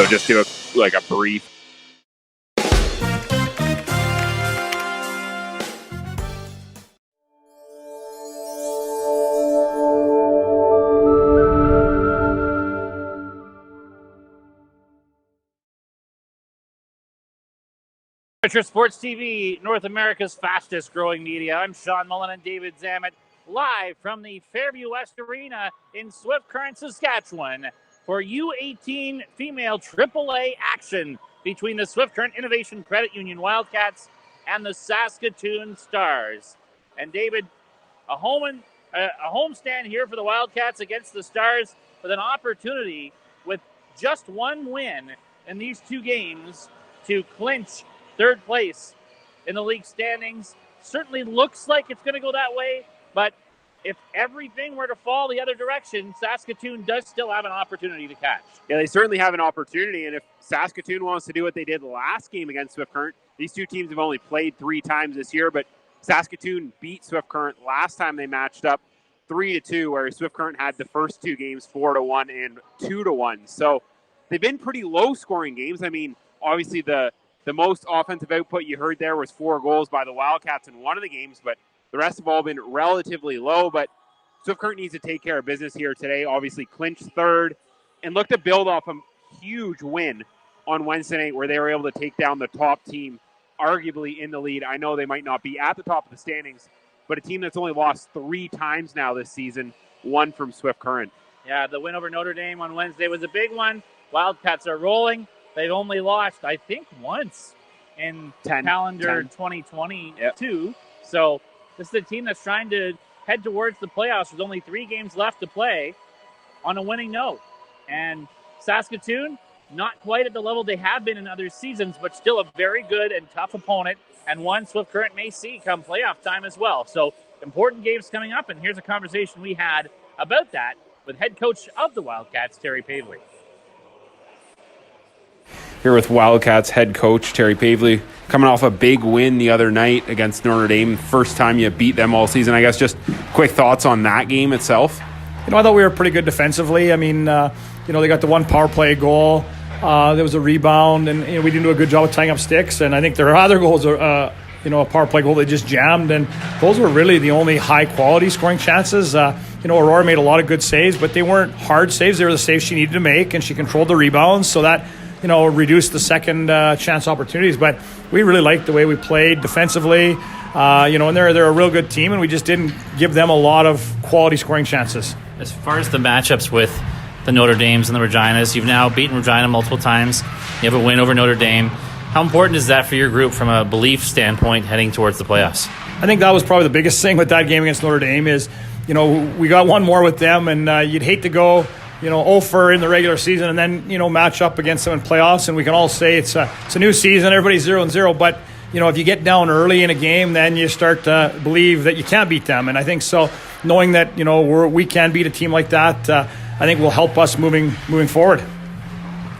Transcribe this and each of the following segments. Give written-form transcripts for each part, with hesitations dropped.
just do a brief. Metro Sports TV, North America's fastest growing media. I'm Sean Mullen and David Zammit, live from the Fairview Arena in Swift Current, Saskatchewan, for U18 female AAA action between the Swift Current Innovation Credit Union Wildcats and the Saskatoon Stars. And David, a homestand here for the Wildcats against the Stars, with an opportunity with just one win in these two games to clinch third place in the league standings. Certainly looks like it's going to go that way, but if everything were to fall the other direction, Saskatoon does still have an opportunity to catch. Yeah, they certainly have an opportunity, and if Saskatoon wants to do what they did last game against Swift Current, these two teams have only played 3 times this year, but Saskatoon beat Swift Current last time they matched up 3-2, whereas Swift Current had the first 2 games 4-1 and 2-1. So they've been pretty low-scoring games. I mean, obviously the most offensive output you heard there was 4 goals by the Wildcats in one of the games, but the rest have all been relatively low. But Swift Current needs to take care of business here today, obviously clinch third, and look to build off a huge win on Wednesday night where they were able to take down the top team, arguably in the lead. I know they might not be at the top of the standings, but a team that's only lost 3 times now this season, 1 from Swift Current. Yeah, the win over Notre Dame on Wednesday was a big one. Wildcats are rolling. They've only lost, I think, once in calendar 2022. Yep. So this is a team that's trying to head towards the playoffs. There's only 3 games left to play on a winning note. And Saskatoon, not quite at the level they have been in other seasons, but still a very good and tough opponent, and one Swift Current may see come playoff time as well. So important games coming up, and here's a conversation we had about that with head coach of the Wildcats, Terry Pavley. Here with Wildcats head coach Terry Pavley, coming off a big win the other night against Notre Dame. First time you beat them all season. I guess just quick thoughts on that game itself. I thought we were pretty good defensively. I mean, they got the 1 power play goal. There was a rebound, and we didn't do a good job of tying up sticks. And I think their other goals are, a power play goal they just jammed. And those were really the only high-quality scoring chances. Aurora made a lot of good saves, but they weren't hard saves. They were the saves she needed to make, and she controlled the rebounds. So that reduced the second chance opportunities. But we really liked the way we played defensively. And they're a real good team, and we just didn't give them a lot of quality scoring chances. As far as the matchups with the Notre Dames and the Reginas, you've now beaten Regina multiple times. You have a win over Notre Dame. How important is that for your group from a belief standpoint heading towards the playoffs? I think that was probably the biggest thing with that game against Notre Dame is, we got one more with them, and you'd hate to go 0-for in the regular season and then, match up against them in playoffs. And we can all say it's a new season, everybody's 0-0. But, if you get down early in a game, then you start to believe that you can't beat them. And I think so, knowing that, we can beat a team like that, I think will help us moving forward.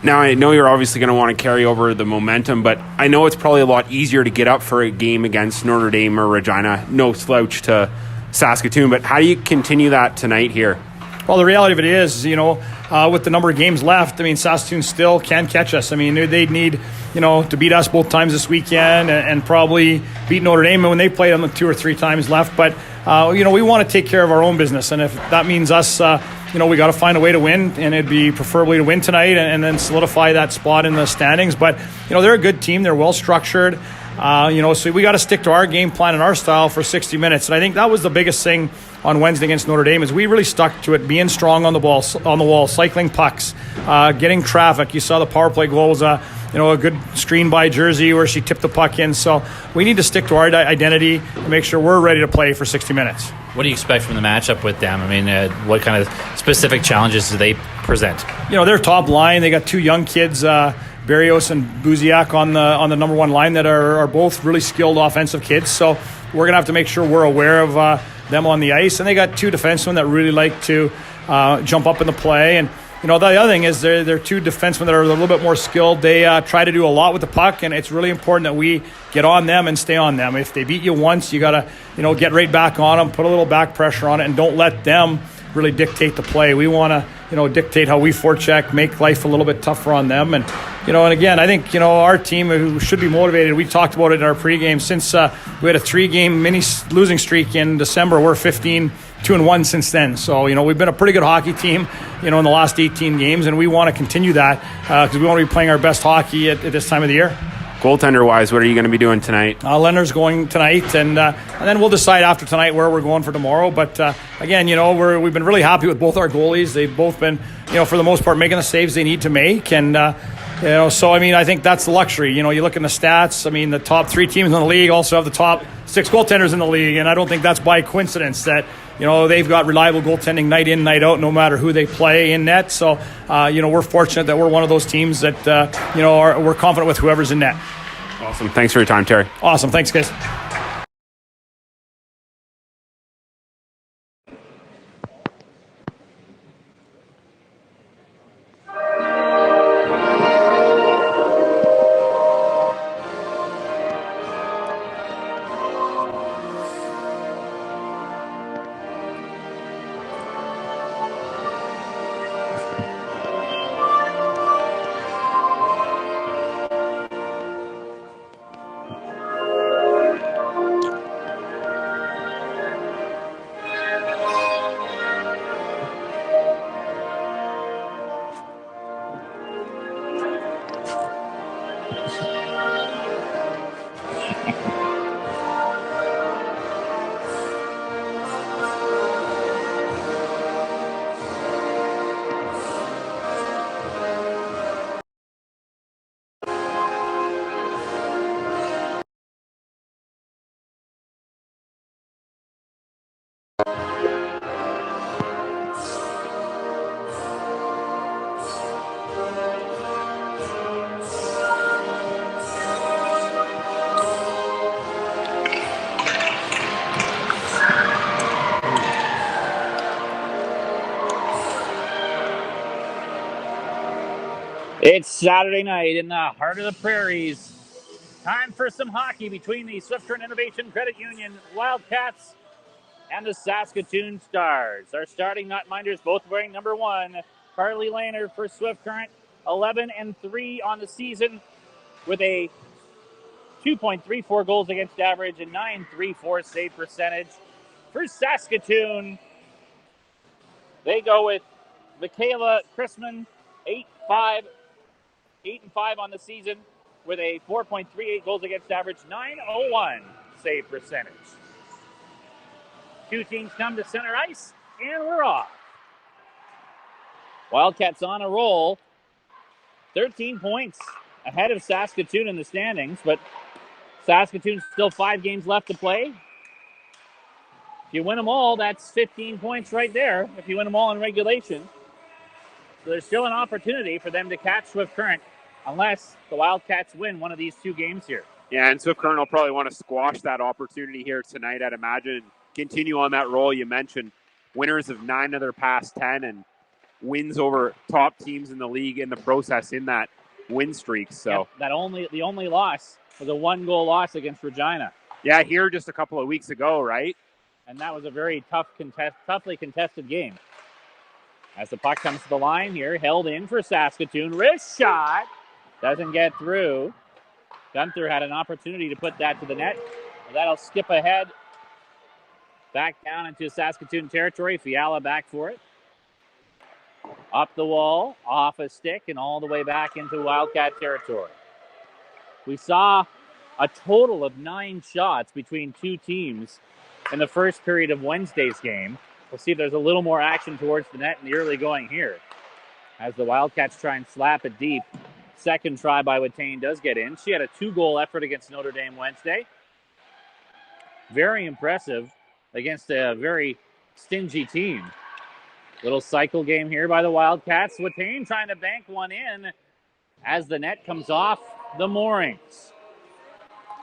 Now, I know you're obviously going to want to carry over the momentum, but I know it's probably a lot easier to get up for a game against Notre Dame or Regina. No slouch to Saskatoon, but how do you continue that tonight here? Well, the reality of it is, with the number of games left, Saskatoon still can catch us. They'd need, to beat us both times this weekend and probably beat Notre Dame when they play them 2 or 3 times left. But, we want to take care of our own business. And if that means us, we got to find a way to win, and it'd be preferably to win tonight and then solidify that spot in the standings. But, they're a good team. They're well structured. So we got to stick to our game plan and our style for 60 minutes. And I think that was the biggest thing on Wednesday against Notre Dame is we really stuck to it, being strong on the wall, cycling pucks, getting traffic. You saw the power play goal was a good screen by Jersey where she tipped the puck in. So we need to stick to our identity and make sure we're ready to play for 60 minutes. What do you expect from the matchup with them? What kind of specific challenges do they present? Their top line, they got 2 young kids, Barrios and Buziak on the number 1 line that are both really skilled offensive kids. So we're going to have to make sure we're aware of them on the ice. And they got 2 defensemen that really like to jump up in the play. And, the other thing is they're 2 defensemen that are a little bit more skilled. They try to do a lot with the puck, and it's really important that we get on them and stay on them. If they beat you once, you got to, get right back on them, put a little back pressure on it, and don't let them really dictate the play. We want to dictate how we forecheck, make life a little bit tougher on them. And, and again, I think, our team who should be motivated, we talked about it in our pregame, since we had a 3-game mini losing streak in December, we're 2-1 since then. So, we've been a pretty good hockey team, in the last 18 games, and we want to continue that because we want to be playing our best hockey at this time of the year. Goaltender-wise, what are you going to be doing tonight? Leonard's going tonight, and then we'll decide after tonight where we're going for tomorrow. But again, we've been really happy with both our goalies. They've both been, for the most part, making the saves they need to make. And, so, I think that's the luxury. You look in the stats. The top 3 teams in the league also have the top 6 goaltenders in the league. And I don't think that's by coincidence that, they've got reliable goaltending night in, night out, no matter who they play in net. So, we're fortunate that we're one of those teams that, we're confident with whoever's in net. Awesome. Thanks for your time, Terry. Awesome. Thanks, guys. It's Saturday night in the heart of the prairies. Time for some hockey between the Swift Current Innovation Credit Union Wildcats and the Saskatoon Stars. Our starting netminders both wearing number 1. Carly Lehner for Swift Current, 11-3 on the season with a 2.34 goals against average and 9.34 save percentage. For Saskatoon, they go with Michaela Chrisman, 8-5 on the season with a 4.38 goals against average, 9.01 save percentage. 2 teams come to center ice, and we're off. Wildcats on a roll. 13 points ahead of Saskatoon in the standings, but Saskatoon still 5 games left to play. If you win them all, that's 15 points right there, if you win them all in regulation. So there's still an opportunity for them to catch Swift Current unless the Wildcats win one of these 2 games here. Yeah, and Swift Current will probably want to squash that opportunity here tonight, I'd imagine. Continue on that roll you mentioned. Winners of 9 of their past 10 and wins over top teams in the league in the process in that win streak. So yep, the only loss was a 1-goal loss against Regina. Yeah, here just a couple of weeks ago, right? And that was a very toughly contested game. As the puck comes to the line here, held in for Saskatoon. Wrist shot. Doesn't get through. Gunther had an opportunity to put that to the net. That'll skip ahead. Back down into Saskatoon territory. Fiala back for it. Up the wall, off a stick, and all the way back into Wildcat territory. We saw a total of 9 shots between 2 teams in the first period of Wednesday's game. We'll see if there's a little more action towards the net in the early going here. As the Wildcats try and slap it deep. Second try by Watane does get in. She had a 2-goal effort against Notre Dame Wednesday. Very impressive against a very stingy team. Little cycle game here by the Wildcats. Watane trying to bank one in as the net comes off the moorings.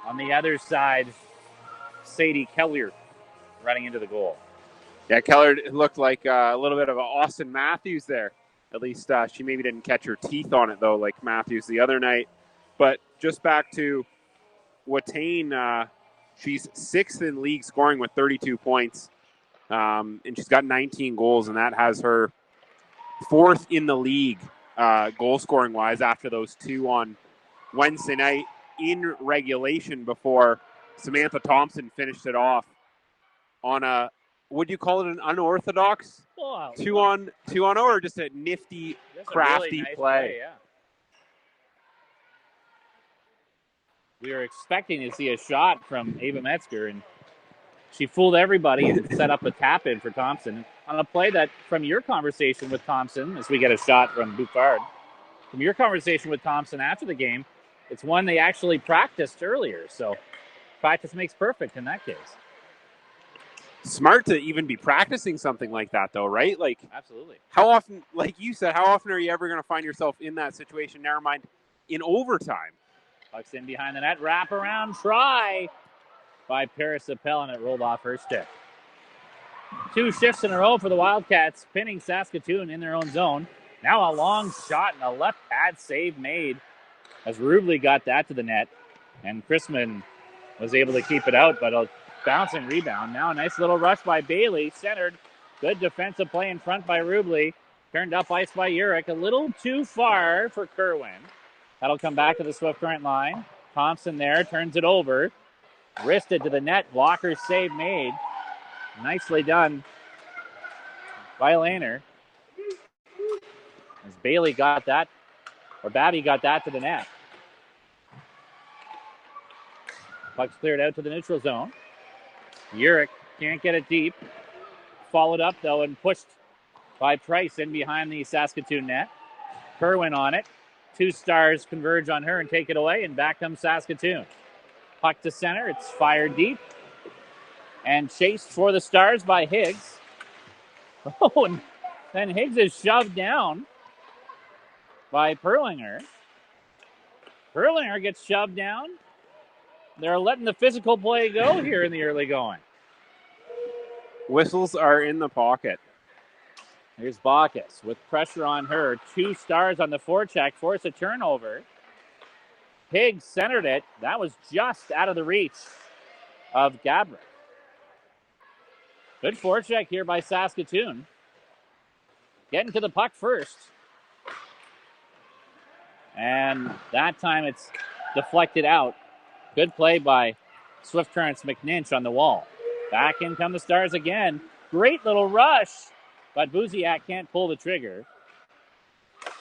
On the other side, Sadie Keller running into the goal. Yeah, Keller looked like a little bit of an Austin Matthews there. At least she maybe didn't catch her teeth on it, though, like Matthews the other night. But just back to Watane, she's 6th in league scoring with 32 points. And she's got 19 goals, and that has her fourth in the league goal scoring wise after those two on Wednesday night in regulation before Samantha Thompson finished it off on a, would you call it an unorthodox 2-on-2 or just a nifty, crafty really nice play? Yeah. We were expecting to see a shot from Ava Metzger, and she fooled everybody and set up a tap in for Thompson on a play that, from your conversation with Thompson, as we get a shot from Bouffard, from your conversation with Thompson after the game, it's one they actually practiced earlier. So practice makes perfect in that case. Smart to even be practicing something like that, though, right? Like, absolutely. How often, like you said, how often are you ever going to find yourself in that situation? Never mind in overtime. Puck's in behind the net, wrap around try by Paris Appel, and it rolled off her stick. 2 shifts in a row for the Wildcats, pinning Saskatoon in their own zone. Now a long shot and a left pad save made as Rubley got that to the net, and Chrisman was able to keep it out, but a bouncing rebound. Now a nice little rush by Bailey, centered. Good defensive play in front by Rubley. Turned up ice by Urich, a little too far for Kerwin. That'll come back to the Swift Current line. Thompson there, turns it over. Wristed to the net, blocker save made. Nicely done by Lehner. As Bailey got that, or Babby got that to the net. Puck's cleared out to the neutral zone. Urich can't get it deep. Followed up, though, and pushed by Price in behind the Saskatoon net. Kerwin on it. 2 Stars converge on her and take it away, and back comes Saskatoon. Puck to center. It's fired deep. And chased for the Stars by Higgs. Oh, and then Higgs is shoved down by Perlinger. Perlinger gets shoved down. They're letting the physical play go here in the early going. Whistles are in the pocket. Here's Bacchus with pressure on her. 2 Stars on the forecheck, force a turnover. Higgs centered it. That was just out of the reach of Gabrick. Good forecheck here by Saskatoon. Getting to the puck first. And that time it's deflected out. Good play by Swift Current's McNinch on the wall. Back in come the Stars again. Great little rush. But Buziak can't pull the trigger.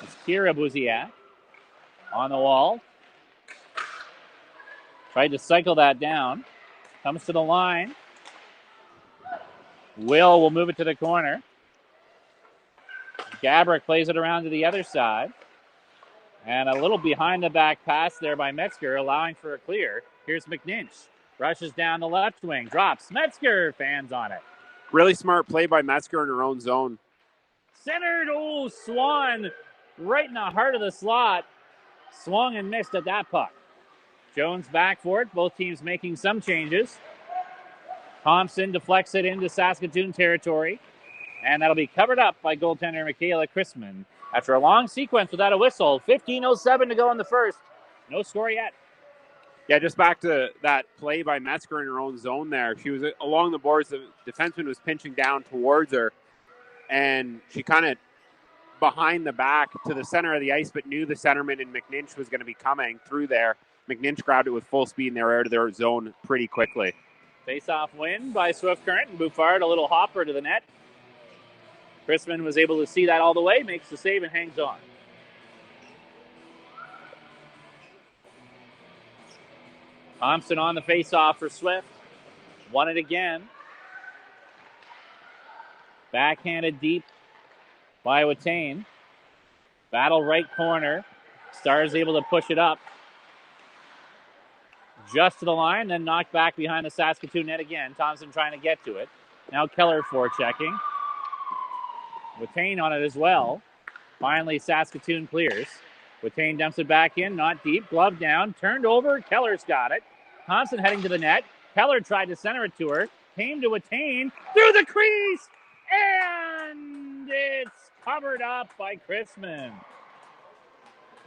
It's Kira Buziak on the wall. Tried to cycle that down. Comes to the line. Will move it to the corner. Gabrick plays it around to the other side. And a little behind the back pass there by Metzger, allowing for a clear. Here's McNinch. Rushes down the left wing. Drops. Metzger fans on it. Really smart play by Metzger in her own zone. Centered. Oh, Swan right in the heart of the slot. Swung and missed at that puck. Jones back for it. Both teams making some changes. Thompson deflects it into Saskatoon territory. And that'll be covered up by goaltender Michaela Chrisman. After a long sequence without a whistle, 15:07 to go in the first. No score yet. Yeah, just back to that play by Metzger in her own zone there. She was along the boards. The defenseman was pinching down towards her, and she kind of behind the back to the center of the ice, but knew the centerman and McNinch was going to be coming through there. McNinch grabbed it with full speed, and they were out of their zone pretty quickly. Face-off win by Swift Current, and Bouffard, a little hopper to the net. Chrisman was able to see that all the way, makes the save, and hangs on. Thompson on the face-off for Swift. Won it again. Backhanded deep by Watain. Battle right corner. Stars able to push it up. Just to the line, then knocked back behind the Saskatoon net again. Thompson trying to get to it. Now Keller forechecking. Watain on it as well. Finally, Saskatoon clears. Watain dumps it back in, not deep. Glove down, turned over. Keller's got it. Thompson heading to the net. Keller tried to center it to her. Came to Watain. Through the crease! And it's covered up by Chrisman.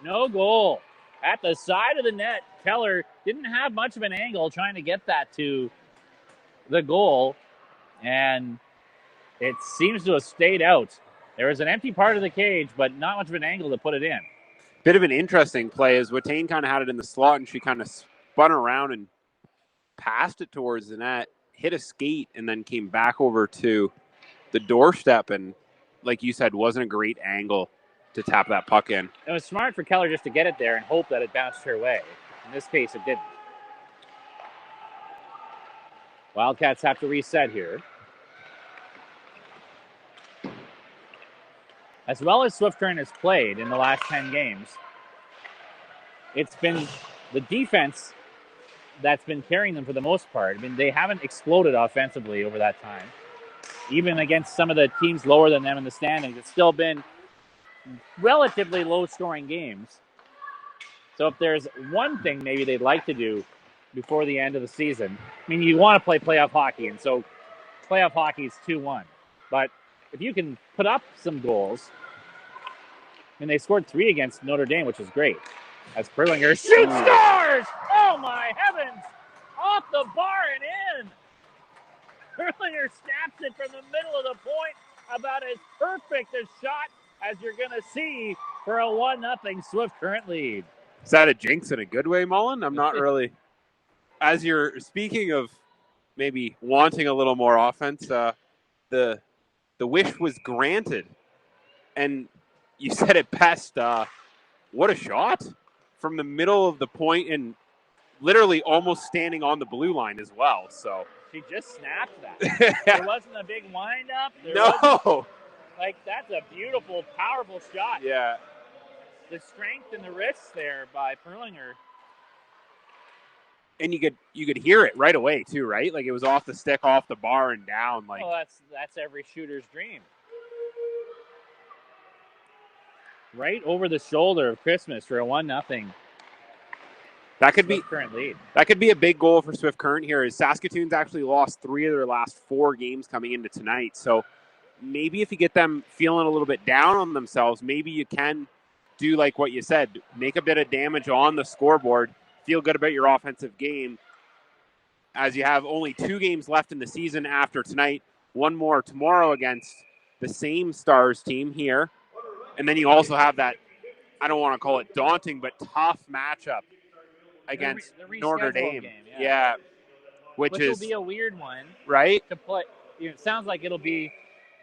No goal. At the side of the net, Keller didn't have much of an angle trying to get that to the goal. And it seems to have stayed out. There was an empty part of the cage, but not much of an angle to put it in. Bit of an interesting play as Watain kind of had it in the slot, and she kind of spun around and passed it towards the net, hit a skate, and then came back over to the doorstep, and like you said, wasn't a great angle to tap that puck in. It was smart for Keller just to get it there and hope that it bounced her way. In this case, it didn't. Wildcats have to reset here. As well as Swift Current has played in the last 10 games, it's been the defense that's been carrying them for the most part. I mean, they haven't exploded offensively over that time. Even against some of the teams lower than them in the standings, it's still been relatively low-scoring games. So if there's one thing maybe they'd like to do before the end of the season, I mean, you want to play playoff hockey, and so playoff hockey is 2-1. But if you can put up some goals, and they scored 3 against Notre Dame, which is great. As Perlinger shoots, scores! Oh my heavens! Off the bar and in! Perlinger snaps it from the middle of the point, about as perfect a shot as you're going to see for a 1-0 Swift Current lead. Is that a jinx in a good way, Mullen? I'm not really. As you're speaking of maybe wanting a little more offense, the wish was granted. And you said it best. What a shot from the middle of the point and literally almost standing on the blue line as well. So she just snapped that. There wasn't a big wind-up. No. That's a beautiful, powerful shot. Yeah. The strength in the wrists there by Perlinger. And you could hear it right away too, right? Like it was off the stick, off the bar, and down. Like, well, that's every shooter's dream. Right over the shoulder of Christmas for a 1-0. That could Swift Current lead. That could be a big goal for Swift Current here. Is Saskatoon's actually lost 3 of their last 4 games coming into tonight. So maybe if you get them feeling a little bit down on themselves, maybe you can do like what you said, make a bit of damage on the scoreboard, feel good about your offensive game, as you have only 2 games left in the season after tonight, 1 more tomorrow against the same Stars team here. And then you also have that, I don't want to call it daunting, but tough matchup against the Notre Dame. Game, yeah. Which will be a weird one. Right? To play. It sounds like it'll be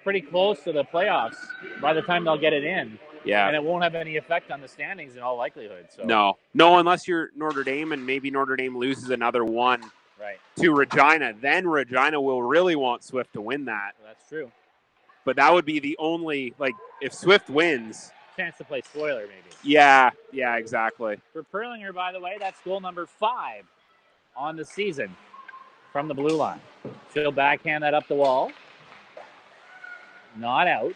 pretty close to the playoffs by the time they'll get it in. Yeah. And it won't have any effect on the standings in all likelihood. So No, unless you're Notre Dame and maybe Notre Dame loses another one to Regina. Then Regina will really want Swift to win that. Well, that's true. But that would be the only, if Swift wins. Chance to play spoiler, maybe. Yeah, exactly. For Perlinger, by the way, that's goal number 5 on the season from the blue line. She'll backhand that up the wall. Not out.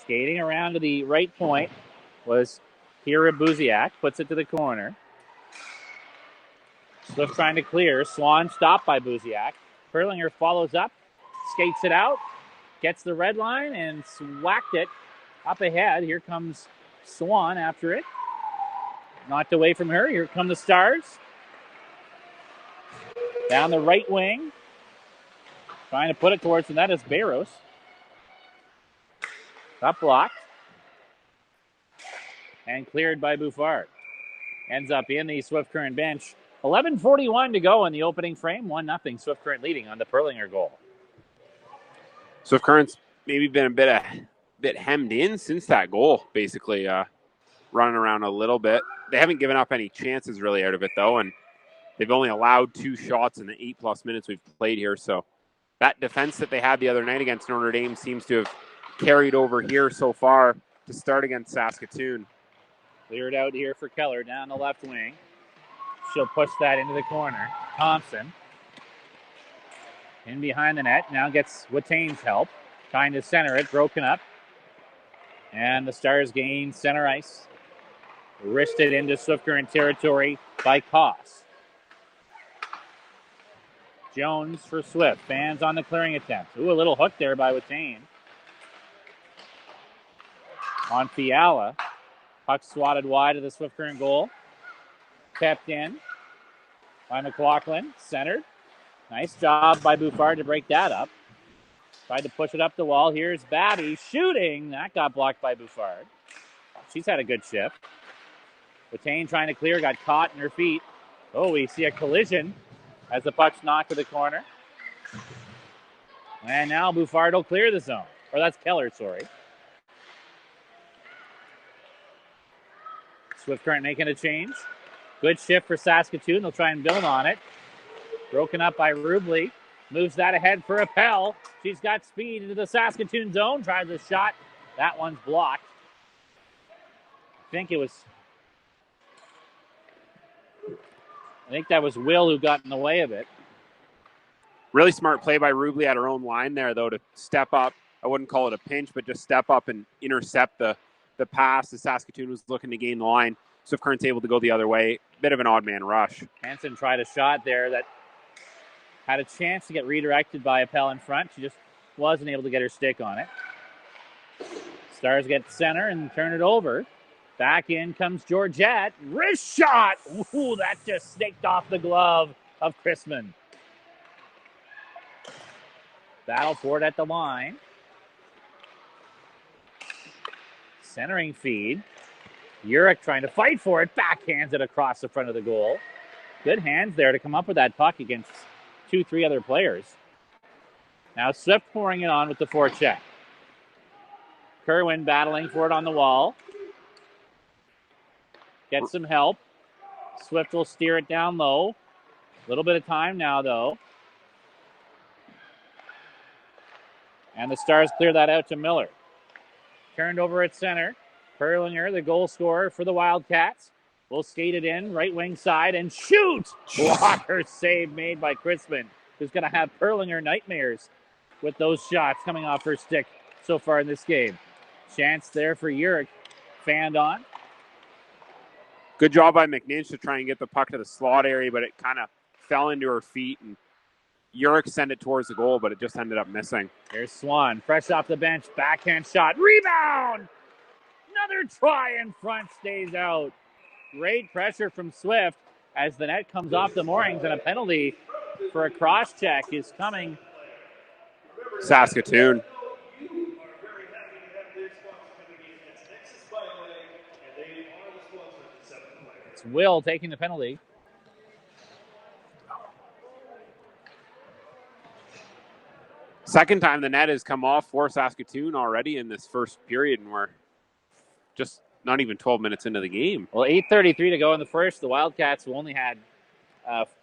Skating around to the right point was Kira Buziak. Puts it to the corner. Swift trying to clear. Swan stopped by Buziak. Perlinger follows up. Skates it out. Gets the red line and whacked it up ahead. Here comes Swan after it. Knocked away from her. Here come the Stars. Down the right wing. Trying to put it towards the net is Barros. Up blocked. And cleared by Bouffard. Ends up in the Swift Current bench. 11:41 to go in the opening frame. 1-0 Swift Current leading on the Perlinger goal. Swift Current's maybe been a bit hemmed in since that goal, basically running around a little bit. They haven't given up any chances really out of it, though, and they've only allowed 2 shots in the 8+ minutes we've played here. So that defense that they had the other night against Notre Dame seems to have carried over here so far to start against Saskatoon. Cleared out here for Keller down the left wing. She'll push that into the corner. Thompson in behind the net. Now gets Watain's help. Trying to center it. Broken up. And the Stars gain center ice. Wristed into Swift Current territory by Koss. Jones for Swift. Fans on the clearing attempt. Ooh, a little hook there by Watain. On Fiala. Puck swatted wide of the Swift Current goal. Kept in by McLaughlin. Centered. Nice job by Bouffard to break that up. Tried to push it up the wall. Here's Babby shooting. That got blocked by Bouffard. She's had a good shift. Watain trying to clear, got caught in her feet. Oh, we see a collision as the puck's knocked to the corner. And now Bouffard will clear the zone. Or that's Keller, sorry. Swift Current making a change. Good shift for Saskatoon. They'll try and build on it. Broken up by Rubley. Moves that ahead for Appel. She's got speed into the Saskatoon zone. Tries a shot. That one's blocked. I think that was Will who got in the way of it. Really smart play by Rubley at her own line there, though, to step up. I wouldn't call it a pinch, but just step up and intercept the pass as Saskatoon was looking to gain the line. Swift Current's able to go the other way. Bit of an odd man rush. Hansen tried a shot there that had a chance to get redirected by Appel in front. She just wasn't able to get her stick on it. Stars get center and turn it over. Back in comes Georgette. Wrist shot! Ooh, that just snaked off the glove of Chrisman. Battle for it at the line. Centering feed. Urich trying to fight for it. Backhands it across the front of the goal. Good hands there to come up with that puck against 2-3 other players. Now Swift pouring it on with the forecheck. Kerwin battling for it on the wall. Gets some help. Swift will steer it down low. A little bit of time now, though. And the Stars clear that out to Miller. Turned over at center. Perlinger, the goal scorer for the Wildcats, will skate it in, right wing side, and shoot! Blocker save made by Chrisman, who's going to have Perlinger nightmares with those shots coming off her stick so far in this game. Chance there for Urich. Fanned on. Good job by McNinch to try and get the puck to the slot area, but it kind of fell into her feet, and Urich sent it towards the goal, but it just ended up missing. Here's Swan, fresh off the bench, backhand shot, rebound! Another try in front, stays out. Great pressure from Swift as the net comes off the moorings, and a penalty for a cross check is coming. Saskatoon. It's Will taking the penalty. Second time the net has come off for Saskatoon already in this first period, and we're just not even 12 minutes into the game. Well, 8:33 to go in the first. The Wildcats, who only had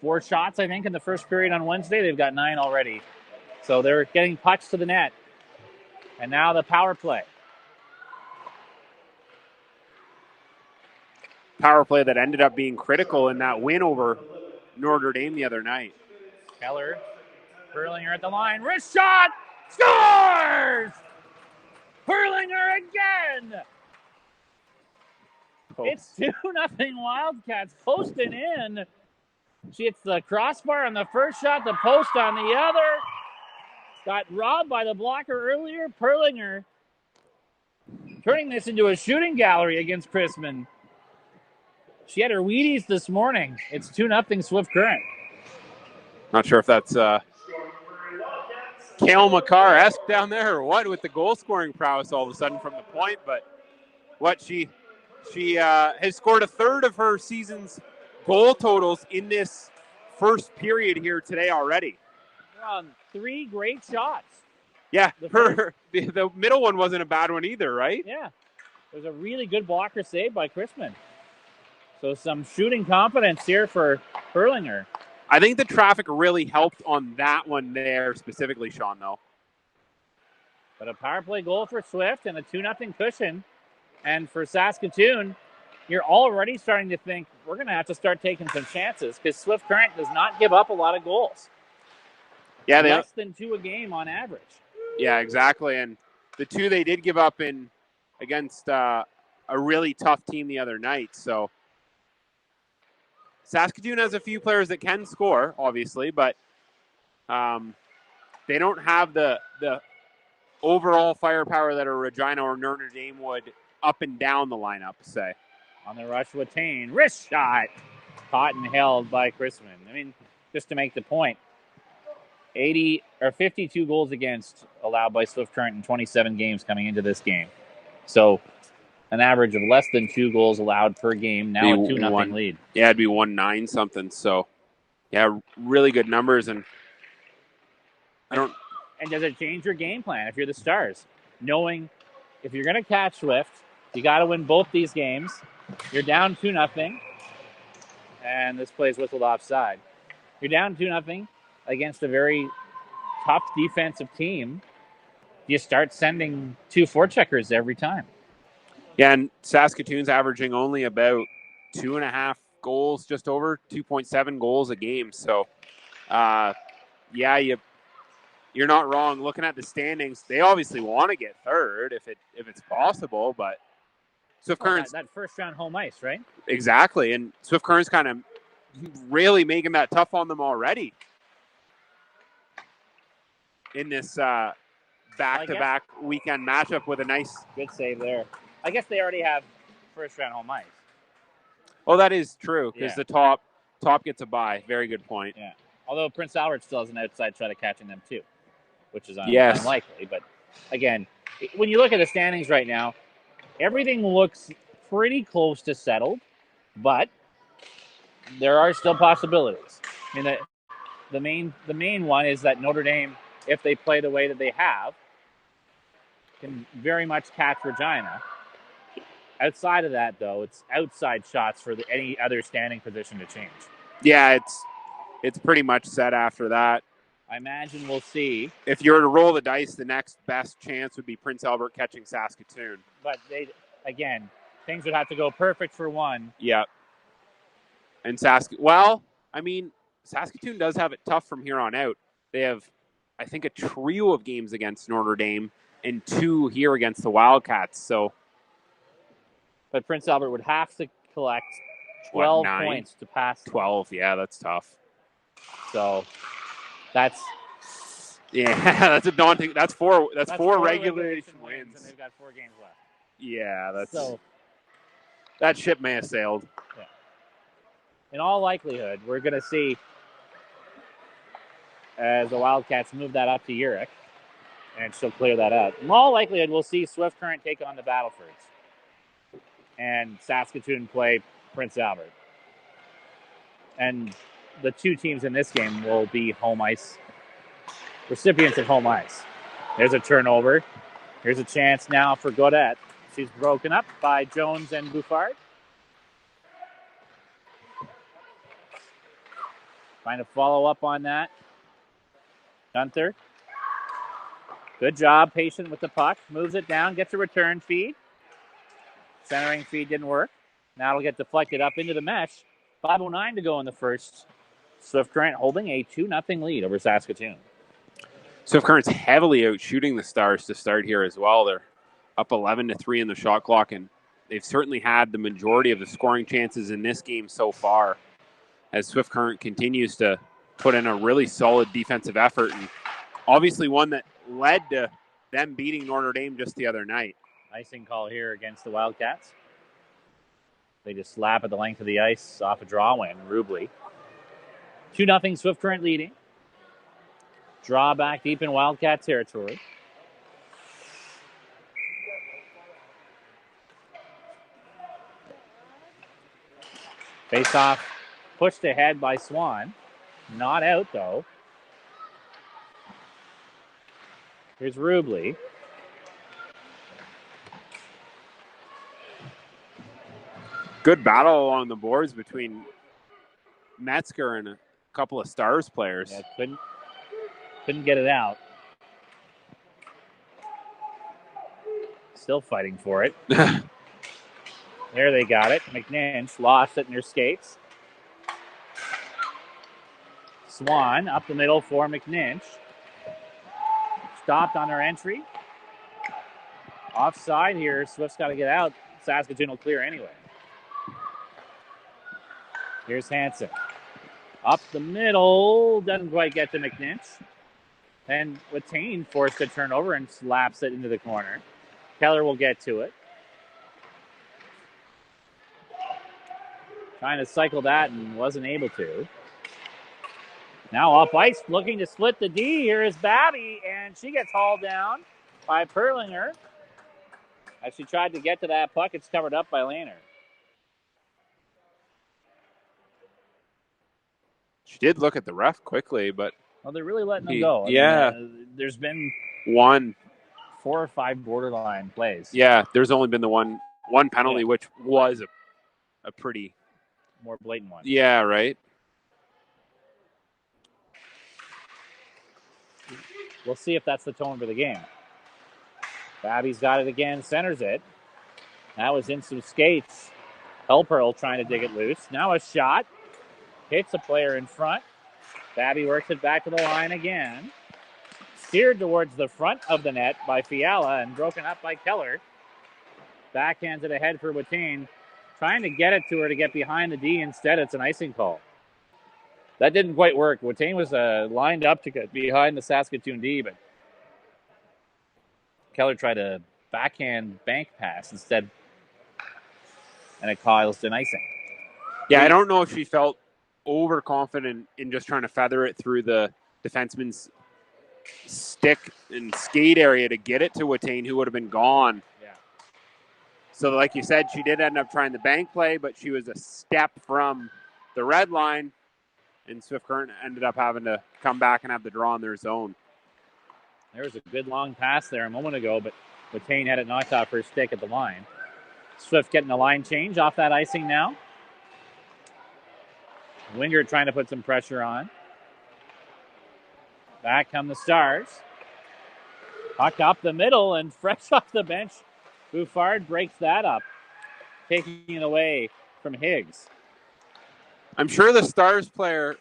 4 shots, I think, in the first period on Wednesday, they've got 9 already. So they're getting pucks to the net. And now the power play. Power play that ended up being critical in that win over Notre Dame the other night. Keller, Perlinger at the line, wrist shot, scores! Perlinger again! It's 2-0 Wildcats posting in. She hits the crossbar on the first shot, the post on the other. Got robbed by the blocker earlier. Perlinger turning this into a shooting gallery against Chrisman. She had her Wheaties this morning. It's 2-0 Swift Current. Not sure if that's Kale McCarr-esque down there or what with the goal-scoring prowess all of a sudden from the point, but what she has scored a third of her season's goal totals in this first period here today already. 3 great shots. Yeah, the middle one wasn't a bad one either, right? Yeah. There's a really good blocker save by Chrisman. So some shooting confidence here for Perlinger. I think the traffic really helped on that one there specifically, Sean, though. But a power play goal for Swift and a 2-0 cushion. And for Saskatoon, you're already starting to think we're going to have to start taking some chances because Swift Current does not give up a lot of goals. Yeah, less than 2 a game on average. Yeah, exactly. And the 2 they did give up in against a really tough team the other night. So Saskatoon has a few players that can score, obviously, but they don't have the overall firepower that a Regina or Notre Dame would up and down the lineup, say. On the rush, Watain, wrist shot, caught and held by Chrisman. I mean, just to make the point, 52 goals against allowed by Swift Current in 27 games coming into this game. So an average of less than 2 goals allowed per game. Now a 2-0 lead. Yeah, it'd be 1-9 something. So, yeah, really good numbers. And And does it change your game plan if you're the Stars? Knowing if you're going to catch Swift, you got to win both these games. You're down 2-0. And this play's whistled offside. You're down 2-0 against a very tough defensive team. You start sending 2 forecheckers every time. Yeah, and Saskatoon's averaging only about 2.5 goals, just over 2.7 goals a game. So, you're not wrong. Looking at the standings, they obviously want to get third if it's possible, but Swift Current's that first round home ice, right? Exactly, and Swift Current's kind of really making that tough on them already in this back-to-back weekend matchup with a nice good save there. I guess they already have first round home ice. Oh, that is true because the top gets a bye. Very good point. Yeah, although Prince Albert still has an outside shot at catching them too, which is unlikely. But again, when you look at the standings right now, everything looks pretty close to settled, but there are still possibilities. I mean, the main one is that Notre Dame, if they play the way that they have, can very much catch Regina. Outside of that, though, it's outside shots for any other standing position to change. Yeah, it's pretty much set after that. I imagine we'll see. If you were to roll the dice, the next best chance would be Prince Albert catching Saskatoon. But things would have to go perfect for one. Yeah. And Saskatoon does have it tough from here on out. They have, I think, a trio of games against Notre Dame and 2 here against the Wildcats. So, but Prince Albert would have to collect 12 points to pass. 12, yeah, that's tough. So that's that's a daunting. That's four regulation wins, and they've got 4 games left. Yeah, that ship may have sailed. Yeah. In all likelihood, we're going to see as the Wildcats move that up to Urich, and she'll clear that out. In all likelihood, we'll see Swift Current take on the Battlefords and Saskatoon play Prince Albert. And the 2 teams in this game will be home ice, recipients of home ice. There's a turnover. Here's a chance now for Gaudette. She's broken up by Jones and Bouffard. Trying to follow up on that. Gunther. Good job, patient with the puck. Moves it down, gets a return feed. Centering feed didn't work. Now it'll get deflected up into the mesh. 5:09 to go in the first. Swift Current holding a 2-0 lead over Saskatoon. Swift Current's heavily out shooting the Stars to start here as well. They're up 11-3 in the shot clock, and they've certainly had the majority of the scoring chances in this game so far as Swift Current continues to put in a really solid defensive effort, and obviously one that led to them beating Notre Dame just the other night. Icing call here against the Wildcats. They just slap at the length of the ice off a draw win, Rubley. 2-0 Swift Current leading. Draw back deep in Wildcat territory. Face off, pushed ahead by Swan. Not out, though. Here's Rubley. Good battle along the boards between Metzger and a couple of Stars players. Yeah, couldn't get it out. Still fighting for it. There they got it. McNinch lost it in her skates. Swan up the middle for McNinch. Stopped on her entry. Offside here. Swift's got to get out. Saskatoon will clear anyway. Here's Hansen. Up the middle. Doesn't quite get to McNinch. And Watane forced a turnover and slaps it into the corner. Keller will get to it. Trying to cycle that and wasn't able to. Now off ice, looking to split the D. Here is Babby, and she gets hauled down by Perlinger. As she tried to get to that puck, it's covered up by Lehner. She did look at the ref quickly, but Well, they're really letting them go. Yeah. I mean, there's been 4 or 5 borderline plays. Yeah, there's only been the one penalty, which was a pretty more blatant one. Yeah, right. We'll see if that's the tone for the game. Babby's got it again, centers it. That was in some skates. Helperl trying to dig it loose. Now a shot. Hits a player in front. Babby works it back to the line again. Steered towards the front of the net by Fiala and broken up by Keller. Backhands it ahead for Watain. Trying to get it to her to get behind the D. Instead, it's an icing call. That didn't quite work. Watain was lined up to get behind the Saskatoon D, but Keller tried to backhand bank pass instead, and it caused an icing. Yeah, I don't know if she felt overconfident in just trying to feather it through the defenseman's stick and skate area to get it to Watain, who would have been gone. Yeah. So like you said, she did end up trying the bank play, but she was a step from the red line, and Swift Current ended up having to come back and have the draw in their zone. There was a good long pass there a moment ago, but Watain had it knocked off her stick at the line. Swift getting the line change off that icing now. Wingert trying to put some pressure on. Back come the Stars. Puck up the middle and fresh off the bench. Bouffard breaks that up, taking it away from Higgs. I'm sure the Stars player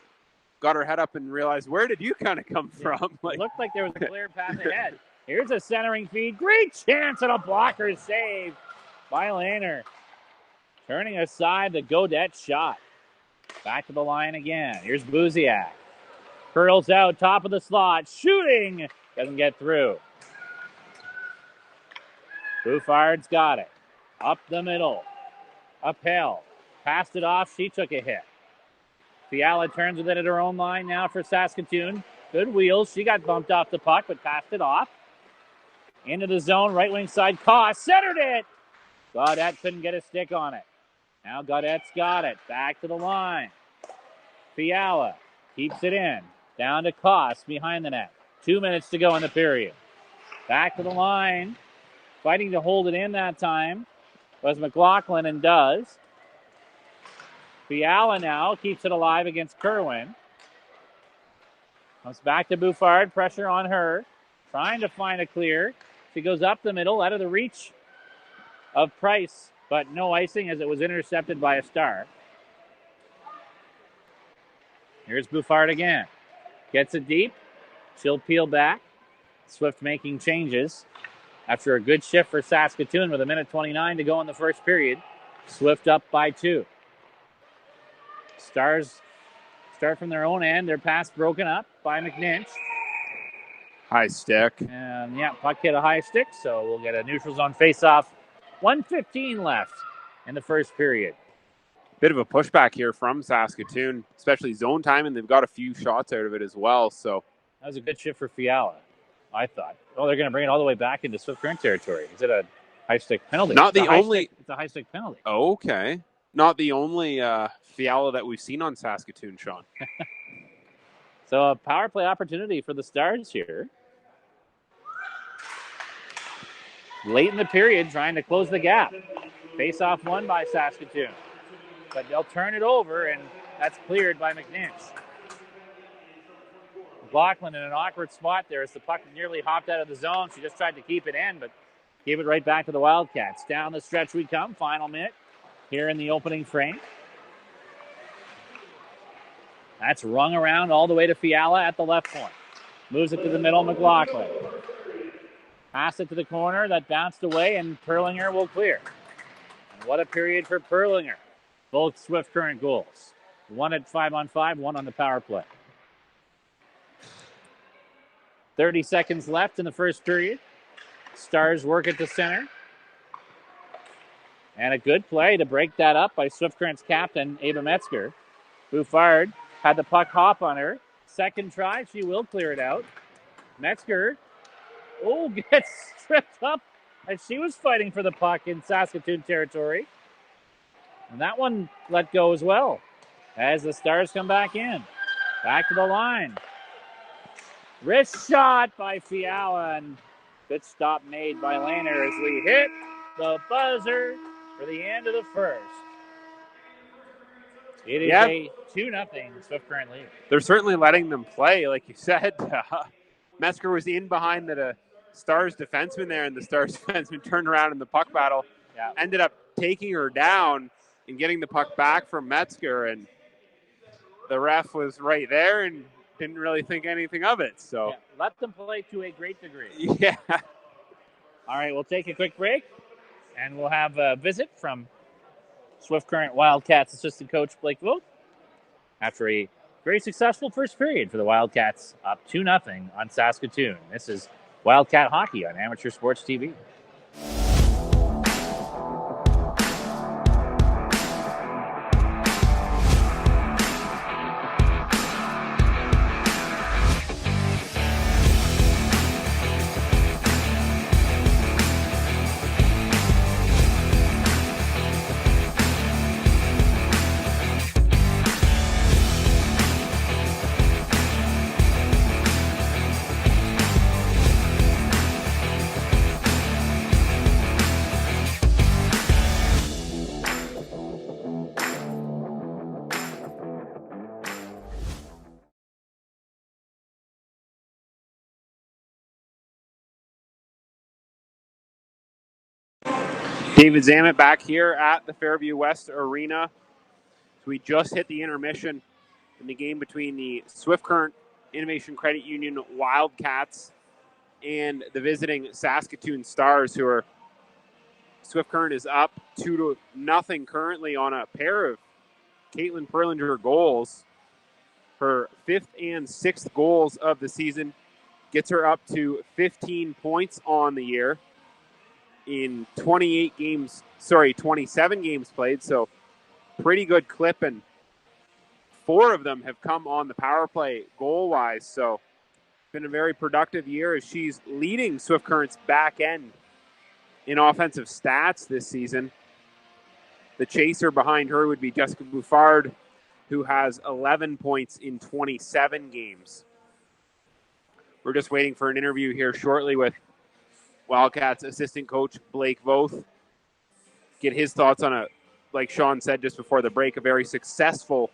got her head up and realized, where did you kind of come from? It looked like there was a clear path ahead. Here's a centering feed. Great chance and a blocker save by Lehner. Turning aside the Godette shot. Back to the line again. Here's Buziak. Curls out, top of the slot. Shooting. Doesn't get through. Bouffard's got it. Up the middle. Uphill. Passed it off. She took a hit. Fiala turns with it at her own line now for Saskatoon. Good wheels. She got bumped off the puck, but passed it off. Into the zone, right wing side. Koss centered it. Gaudette couldn't get a stick on it. Now Gaudette's got it. Back to the line. Fiala keeps it in. Down to Koss behind the net. 2 minutes to go in the period. Back to the line. Fighting to hold it in that time was McLaughlin and does. Fiala now keeps it alive against Kerwin. Comes back to Bouffard. Pressure on her. Trying to find a clear. She goes up the middle, out of the reach of Price, but no icing as it was intercepted by a Star. Here's Bouffard again. Gets it deep. She'll peel back. Swift making changes after a good shift for Saskatoon with 1:29 to go in the first period. Swift up by 2. Stars start from their own end. Their pass broken up by McNinch. High stick. And puck hit a high stick, so we'll get a neutral zone face-off. 1:15 left in the first period. Bit of a pushback here from Saskatoon, especially zone time, and they've got a few shots out of it as well. So that was a good shift for Fiala, I thought. Oh, they're going to bring it all the way back into Swift Current territory. Is it a high stick penalty? It's a high stick penalty. Okay. Not the only Fiala that we've seen on Saskatoon, Sean. So a power play opportunity for the Stars here. Late in the period, trying to close the gap. Face-off won by Saskatoon. But they'll turn it over, and that's cleared by McNinch. McLaughlin in an awkward spot there as the puck nearly hopped out of the zone. She just tried to keep it in, but gave it right back to the Wildcats. Down the stretch we come. Final minute here in the opening frame. That's rung around all the way to Fiala at the left point. Moves it to the middle, McLaughlin. Pass it to the corner. That bounced away, and Perlinger will clear. And what a period for Perlinger. Both Swift Current goals. One at 5-on-5, one on the power play. 30 seconds left in the first period. Stars work it to center. And a good play to break that up by Swift Current's captain, Ava Metzger. Bouffard had the puck hop on her. second try. She will clear it out. Metzger, gets tripped up as she was fighting for the puck in Saskatoon territory. And that one let go as well as the Stars come back in. Back to the line. Wrist shot by Fiala, and good stop made by Lehner as we hit the buzzer for the end of the first. It is a 2-0 Swift Current lead. They're certainly letting them play, like you said. Metzger was in behind the Stars defenseman there, and the Stars defenseman turned around in the puck battle. Yeah. Ended up taking her down and getting the puck back from Metzger, and the ref was right there and didn't really think anything of it. So let them play to a great degree. Yeah. All right, we'll take a quick break, and we'll have a visit from Swift Current Wildcats assistant coach Blake Vogt after a very successful first period for the Wildcats, up 2-0 on Saskatoon. This is Wildcat Hockey on Amateur Sports TV. David Zamet back here at the Fairview West Arena. So we just hit the intermission in the game between the Swift Current Innovation Credit Union Wildcats and the visiting Saskatoon Stars, who are Swift Current is up 2-0 currently on a pair of Caitlin Perlinger goals. Her 5th and 6th goals of the season gets her up to 15 points on the year in 27 games played, so pretty good clip, and 4 of them have come on the power play goal-wise, so been a very productive year as she's leading Swift Current's back end in offensive stats this season. The chaser behind her would be Jessica Bouffard, who has 11 points in 27 games. We're just waiting for an interview here shortly with Wildcats assistant coach Blake Vogt. Get his thoughts on like Sean said just before the break, a very successful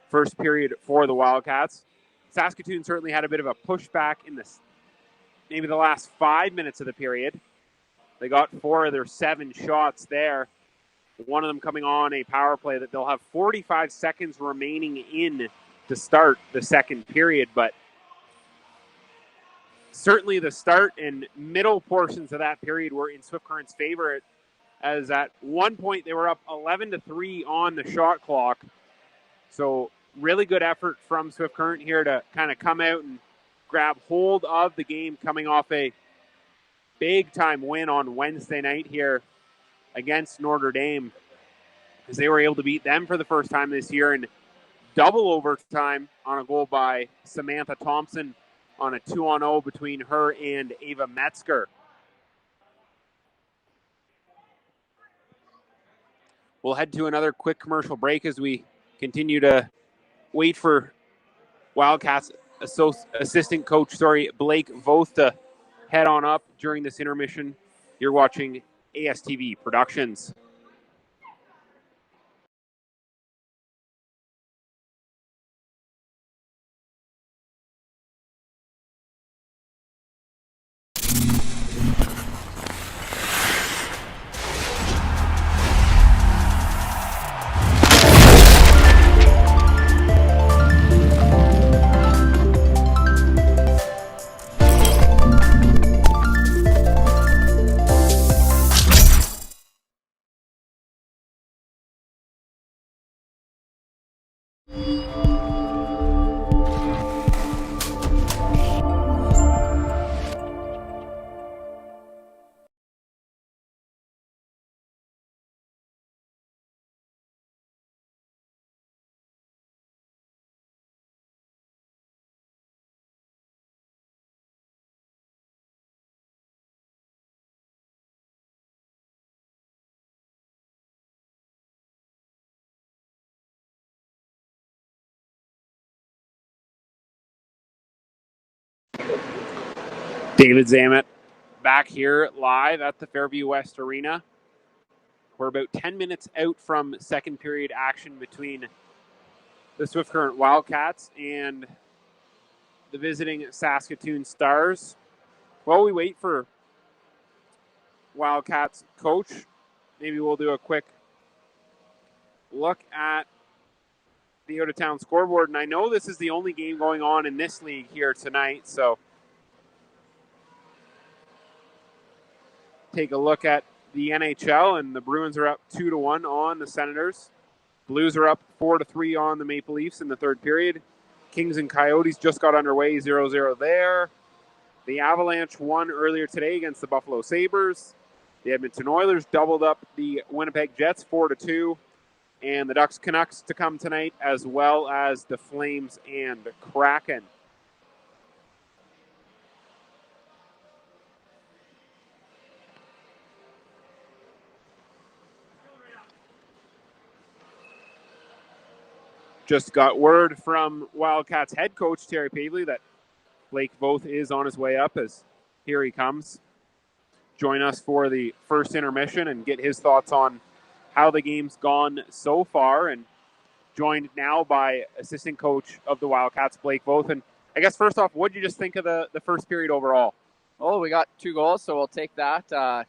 first period for the Wildcats. Saskatoon certainly had a bit of a pushback in maybe the last 5 minutes of the period. They got 4 of their 7 shots there. One of them coming on a power play that they'll have 45 seconds remaining in to start the second period, but certainly the start and middle portions of that period were in Swift Current's favor, as at one point they were up 11-3 on the shot clock. So really good effort from Swift Current here to kind of come out and grab hold of the game, coming off a big-time win on Wednesday night here against Notre Dame, as they were able to beat them for the first time this year in double overtime on a goal by Samantha Thompson on a 2-on-0 between her and Ava Metzger. We'll head to another quick commercial break as we continue to wait for Wildcats assistant coach, Blake Vogt to head on up during this intermission. You're watching ASTV Productions. David Zamet back here live at the Fairview West Arena. We're about 10 minutes out from second period action between the Swift Current Wildcats and the visiting Saskatoon Stars. While we wait for Wildcats coach, maybe we'll do a quick look at the out-of-town scoreboard. And I know this is the only game going on in this league here tonight, so take a look at the NHL, and the Bruins are up 2-1 on the Senators. Blues are up 4-3 on the Maple Leafs in the third period. Kings and Coyotes just got underway 0-0 there. The Avalanche won earlier today against the Buffalo Sabres. The Edmonton Oilers doubled up the Winnipeg Jets 4-2. And the Ducks Canucks to come tonight, as well as the Flames and Kraken. Just got word from Wildcats head coach Terry Pavley that Blake Voth is on his way up, as here he comes. Join us for the first intermission and get his thoughts on how the game's gone so far, and joined now by assistant coach of the Wildcats, Blake Voth. And I guess first off, what did you just think of the first period overall? Oh, we got 2 goals, so we'll take that.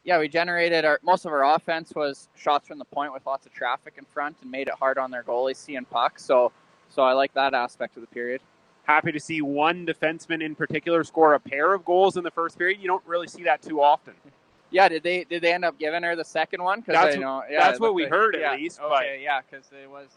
We generated most of our offense was shots from the point with lots of traffic in front and made it hard on their goalies seeing pucks. So I like that aspect of the period. Happy to see one defenseman in particular score a pair of goals in the first period. You don't really see that too often. Yeah, did they end up giving her the second one? That's what we heard at least. Okay, yeah, because it was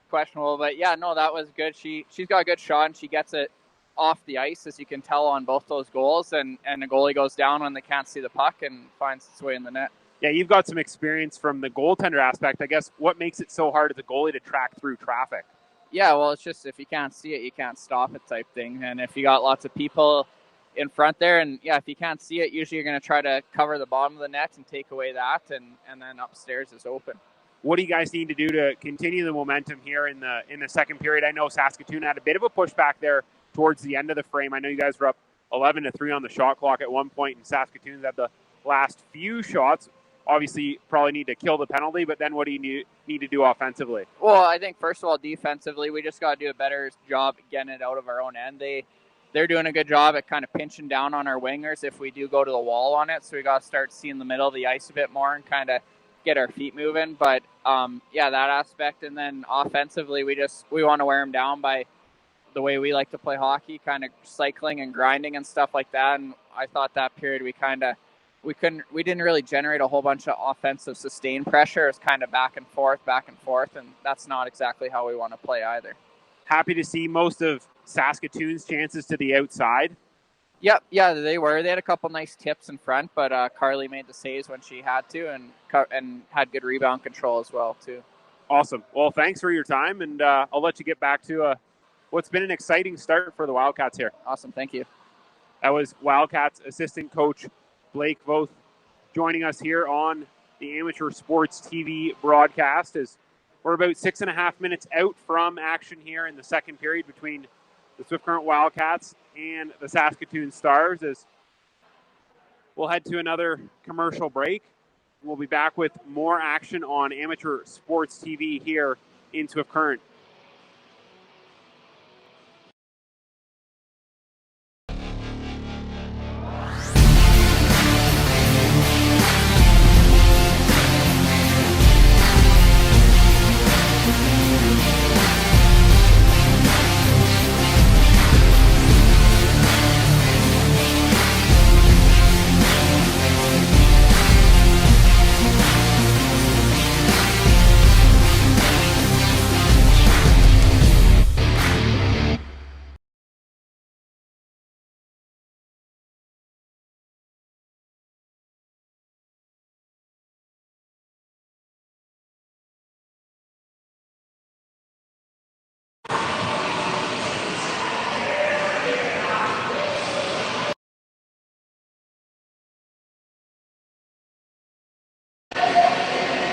questionable. But yeah, no, that was good. She's got a good shot, and she gets it off the ice, as you can tell on both those goals. And the goalie goes down when they can't see the puck and finds its way in the net. Yeah, you've got some experience from the goaltender aspect. I guess what makes it so hard as a goalie to track through traffic? Yeah, well, it's just if you can't see it, you can't stop it type thing. And if you got lots of people in front there, and yeah, if you can't see it, usually you're going to try to cover the bottom of the net and take away that, and then upstairs is open. What do you guys need to do to continue the momentum here in the second period? I know Saskatoon had a bit of a pushback there towards the end of the frame. I know you guys were up 11-3 on the shot clock at one point, and Saskatoon's had the last few shots. Obviously, probably need to kill the penalty, but then what do you need to do offensively? Well, I think first of all, defensively, we just got to do a better job getting it out of our own end. They're doing a good job at kind of pinching down on our wingers if we do go to the wall on it. So we got to start seeing the middle of the ice a bit more and kind of get our feet moving. But that aspect. And then offensively, we want to wear them down by the way we like to play hockey, kind of cycling and grinding and stuff like that. And I thought that period we didn't really generate a whole bunch of offensive sustained pressure. It's kind of back and forth, and that's not exactly how we want to play either. Happy to see most of Saskatoon's chances to the outside. Yep, yeah, they were. They had a couple nice tips in front, but Carly made the saves when she had to, and had good rebound control as well too. Awesome. Well, thanks for your time, and I'll let you get back to what's been an exciting start for the Wildcats here. Awesome, thank you. That was Wildcats assistant coach Blake Voth joining us here on the Amateur Sports TV broadcast, as we're about 6.5 minutes out from action here in the second period between the Swift Current Wildcats and the Saskatoon Stars, as we'll head to another commercial break. We'll be back with more action on Amateur Sports TV here in Swift Current.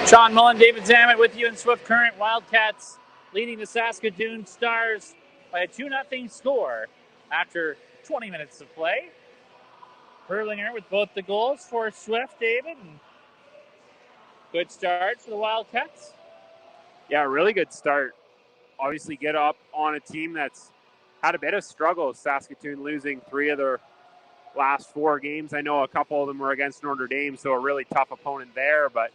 Sean Mullen, David Zamet with you in Swift Current. Wildcats leading the Saskatoon Stars by a 2-0 score after 20 minutes of play. Perlinger with both the goals for Swift, David. And good start for the Wildcats. Yeah, really good start. Obviously get up on a team that's had a bit of struggle. Saskatoon losing 3 of their last 4 games. I know a couple of them were against Notre Dame, so a really tough opponent there. But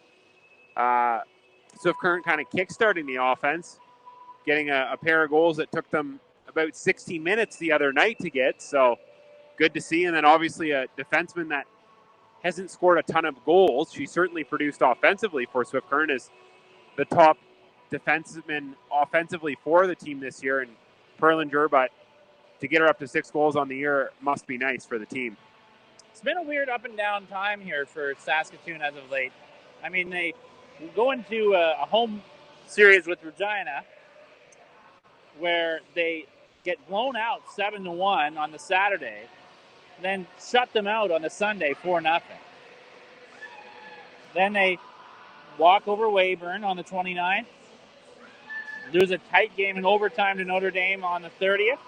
Swift Current kind of kickstarting the offense, getting a pair of goals that took them about 60 minutes the other night to get. So good to see. And then obviously a defenseman that hasn't scored a ton of goals. She certainly produced offensively for Swift Current, is the top defenseman offensively for the team this year, and Perlinger, but to get her up to 6 goals on the year must be nice for the team. It's been a weird up and down time here for Saskatoon as of late. I mean, they go into a home series with Regina where they get blown out 7-1 on the Saturday, then shut them out on the Sunday 4-0. Then they walk over Weyburn on the 29th, lose a tight game in overtime to Notre Dame on the 30th,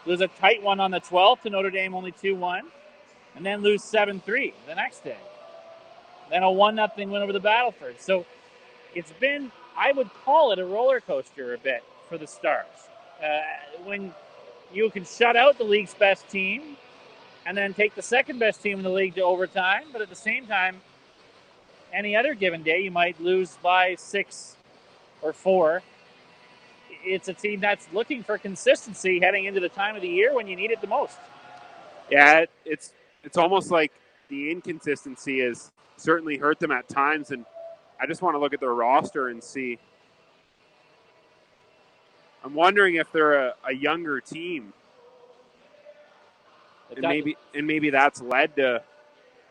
lose a tight one on the 12th to Notre Dame, only 2-1, and then lose 7-3 the next day. Then a 1-0 win over the Battleford. So it's been, I would call it a roller coaster a bit for the Stars. When you can shut out the league's best team and then take the second best team in the league to overtime, but at the same time, any other given day, you might lose by 6 or 4. It's a team that's looking for consistency heading into the time of the year when you need it the most. Yeah, it's almost like the inconsistency has certainly hurt them at times, and I just want to look at their roster and see. I'm wondering if they're a younger team, and maybe that's led to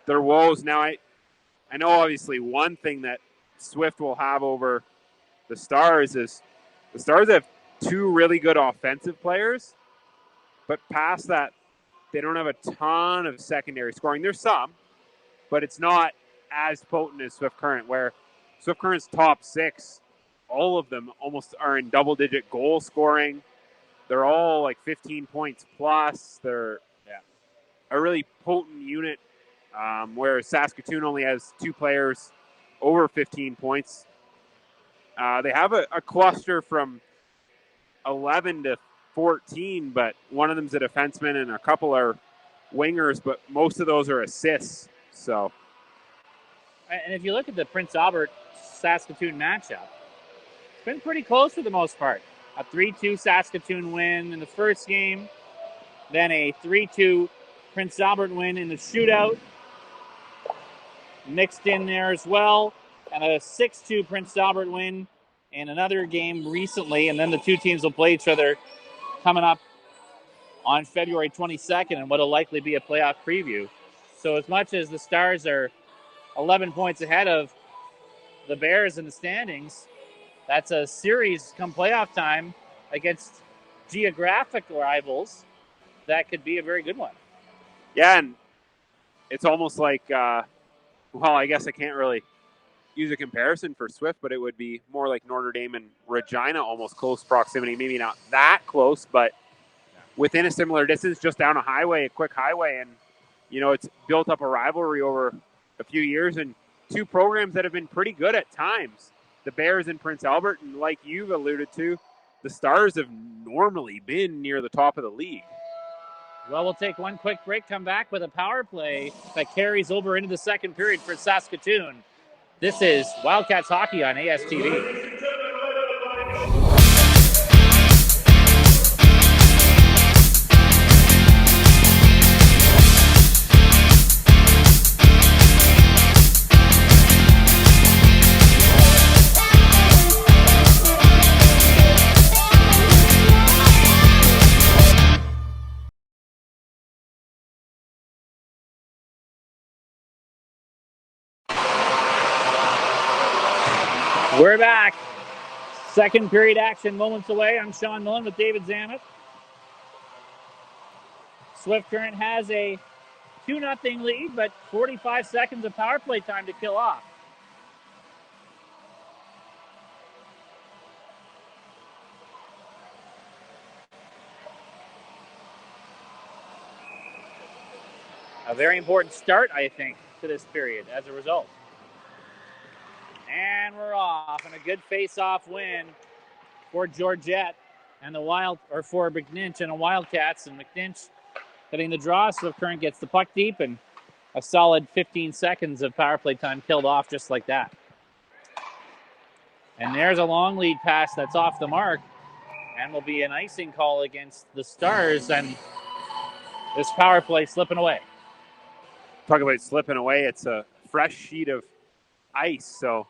their woes. Now, I know obviously one thing that Swift will have over the Stars is the Stars have 2 really good offensive players, but past that, they don't have a ton of secondary scoring. There's some, but it's not as potent as Swift Current, where Swift Current's top 6, all of them almost are in double-digit goal scoring. They're all like 15 points plus. They're a really potent unit, where Saskatoon only has 2 players over 15 points. They have a cluster from 11 to 14, but one of them's a defenseman and a couple are wingers, but most of those are assists. So, and if you look at the Prince Albert Saskatoon matchup, it's been pretty close for the most part. A 3-2 Saskatoon win in the first game, then a 3-2 Prince Albert win in the shootout, mixed in there as well, and a 6-2 Prince Albert win in another game recently, and then the 2 teams will play each other coming up on February 22nd and what'll likely be a playoff preview. So as much as the Stars are 11 points ahead of the Bears in the standings, that's a series come playoff time against geographic rivals that could be a very good one. Yeah, and it's almost like, well, I guess I can't really use a comparison for Swift, but it would be more like Notre Dame and Regina, almost close proximity. Maybe not that close, but within a similar distance, just down a quick highway. And, you know, it's built up a rivalry over a few years, and 2 programs that have been pretty good at times. The Bears and Prince Albert, and like you've alluded to, the Stars have normally been near the top of the league. Well, we'll take one quick break, come back with a power play that carries over into the second period for Saskatoon. This is Wildcats Hockey on ASTV. We're back. Second period action moments away. I'm Sean Millen with David Zammit. Swift Current has a 2-0 lead, but 45 seconds of power play time to kill off. a very important start, I think, to this period as a result. And we're off, and a good face-off win for Georgette and for McNinch and the Wildcats. And McNinch getting the draw. Swift Current gets the puck deep, and a solid 15 seconds of power play time killed off just like that. And there's a long lead pass that's off the mark, and will be an icing call against the Stars, and this power play slipping away. Talk about slipping away. It's a fresh sheet of ice, so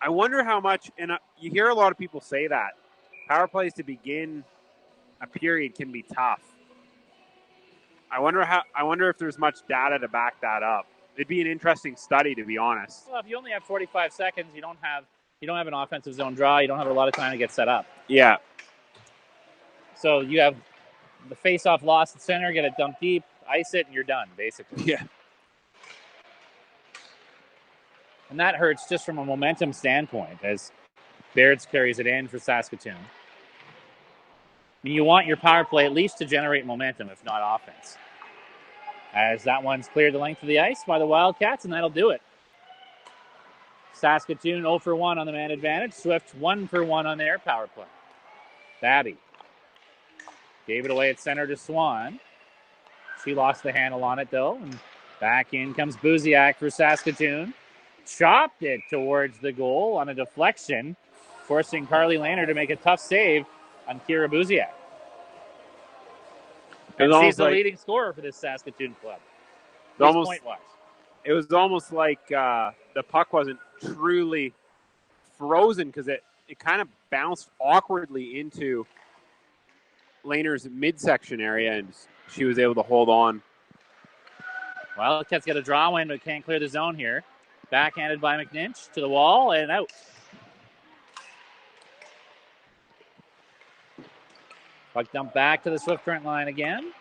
I wonder how much, and you hear a lot of people say that power plays to begin a period can be tough. I wonder if there's much data to back that up. It'd be an interesting study, to be honest. Well, if you only have 45 seconds, you don't have an offensive zone draw. You don't have a lot of time to get set up. Yeah. So you have the face-off loss at center, get it dumped deep, ice it, and you're done, basically. Yeah. And that hurts just from a momentum standpoint as Bairds carries it in for Saskatoon. I mean, you want your power play at least to generate momentum, if not offense. As that one's cleared the length of the ice by the Wildcats, and that'll do it. Saskatoon 0 for 1 on the man advantage. Swift 1 for 1 on their power play. Babby gave it away at center to Swan. She lost the handle on it, though. And back in comes Buziak for Saskatoon. Chopped it towards the goal on a deflection, forcing Carly Lehner to make a tough save on Kira Buziak. And she's the leading scorer for this Saskatoon club. Point-wise. It was almost like the puck wasn't truly frozen because it kind of bounced awkwardly into Lehner's midsection area, and she was able to hold on. Wildcats got a draw win, but can't clear the zone here. Backhanded by McNinch to the wall and out. Puck dumped back to the Swift Current line again.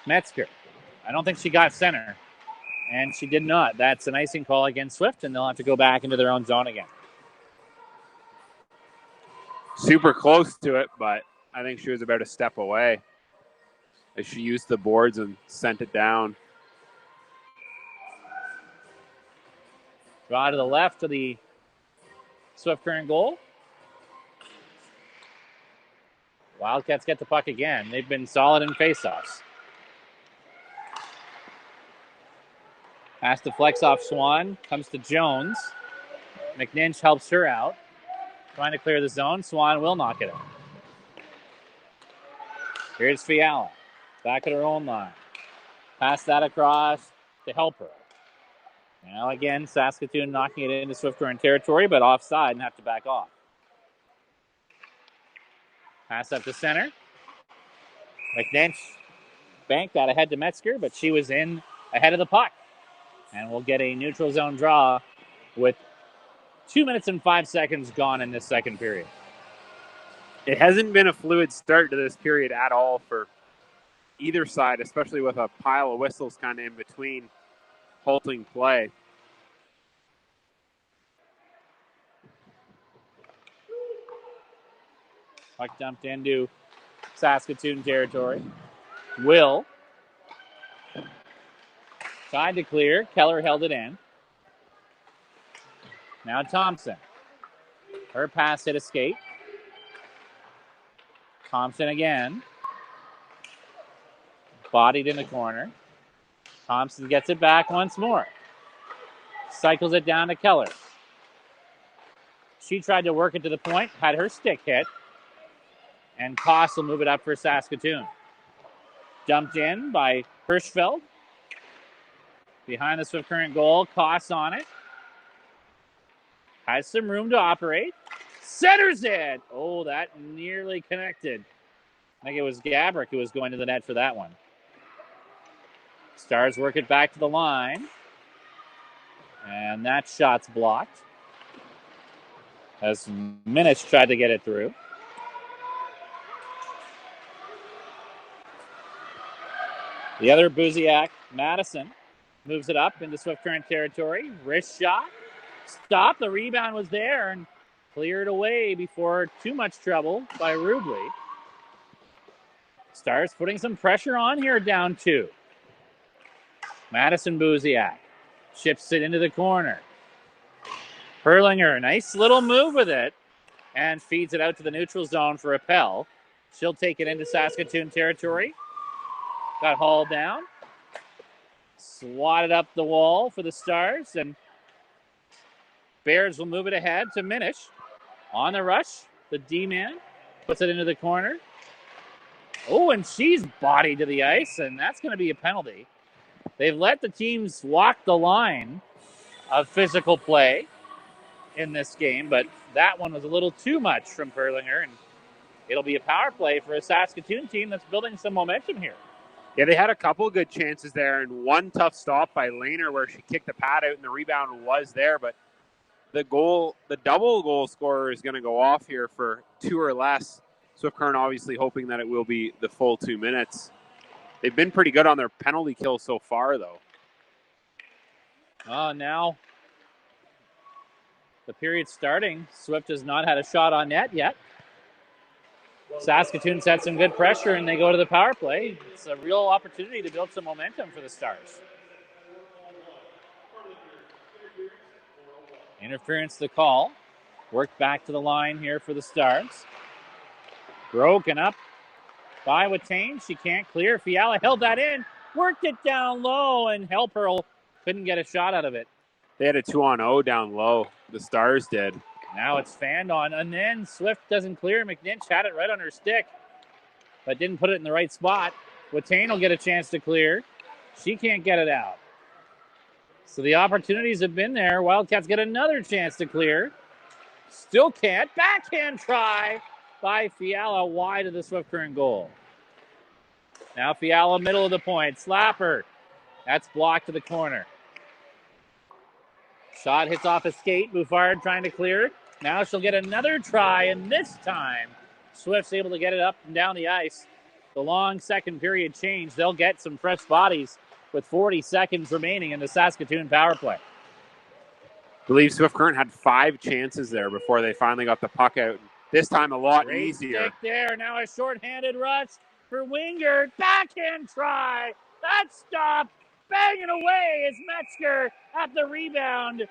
Metzger. I don't think she got center, and she did not. That's an icing call against Swift, and they'll have to go back into their own zone again. Super close to it, but I think she was about a step away as she used the boards and sent it down. Draw to the left of the Swift Current goal. Wildcats get the puck again. They've been solid in faceoffs. Pass to flex off Swan. Comes to Jones. McNinch helps her out. Trying to clear the zone. Swan will knock it out. Here's Fiala. Back at her own line. Pass that across to help her. Now again, Saskatoon knocking it into Swift Current territory, but offside and have to back off. Pass up to center. McNinch banked that ahead to Metzger, but she was in ahead of the puck. And we'll get a neutral zone draw with 2 minutes and 5 seconds gone in this second period. It hasn't been a fluid start to this period at all for either side, especially with a pile of whistles kind of in between halting play. Puck dumped into Saskatoon territory. Will tried to clear. Keller held it in. Now Thompson. Her pass hit a skate. Thompson again. Bodied in the corner. Thompson gets it back once more. Cycles it down to Keller. She tried to work it to the point, had her stick hit, and Koss will move it up for Saskatoon. Dumped in by Hirschfeld. Behind the Swift Current goal, Koss on it. Has some room to operate. Centers it! Oh, that nearly connected. I think it was Gabrick who was going to the net for that one. Stars work it back to the line. And that shot's blocked. As Minich tried to get it through. The other Buziak, Madison, moves it up into Swift Current territory. Wrist shot. Stop. The rebound was there and cleared away before too much trouble by Rubley. Stars putting some pressure on here, down 2. Madison Buziak chips it into the corner. Perlinger, nice little move with it, and feeds it out to the neutral zone for Appel. She'll take it into Saskatoon territory. Got hauled down. Swatted up the wall for the Stars, and Bears will move it ahead to Minish. On the rush, the D-man puts it into the corner. Oh, and she's bodied to the ice, and that's going to be a penalty. They've let the teams walk the line of physical play in this game, but that one was a little too much from Perlinger, and it'll be a power play for a Saskatoon team that's building some momentum here. Yeah, they had a couple good chances there, and one tough stop by Lehner where she kicked the pad out and the rebound was there, but the double goal scorer is going to go off here for 2 or less. Swift Current obviously hoping that it will be the full 2 minutes. They've been pretty good on their penalty kill so far, though. Now the period starting. Swift has not had a shot on net yet. Saskatoon's had some good pressure, and they go to the power play. It's a real opportunity to build some momentum for the Stars. Interference the call. Worked back to the line here for the Stars. Broken up by Watane. She can't clear. Fiala held that in. Worked it down low, and Helperl couldn't get a shot out of it. They had a 2-on-0 down low. The Stars did. Now it's fanned on, and then Swift doesn't clear. McNinch had it right on her stick, but didn't put it in the right spot. Watane will get a chance to clear. She can't get it out. So the opportunities have been there. Wildcats get another chance to clear. Still can't. Backhand try by Fiala wide of the Swift Current goal. Now Fiala middle of the point. Slapper. That's blocked to the corner. Shot hits off a skate. Bouffard trying to clear it. Now she'll get another try, and this time Swift's able to get it up and down the ice. The long second period change. They'll get some fresh bodies with 40 seconds remaining in the Saskatoon power play. I believe Swift Current had 5 chances there before they finally got the puck out. This time a lot Great easier. Stick there. Now a shorthanded rush for Wingard. Backhand try. That's stopped. Banging away is Metzger at the rebound.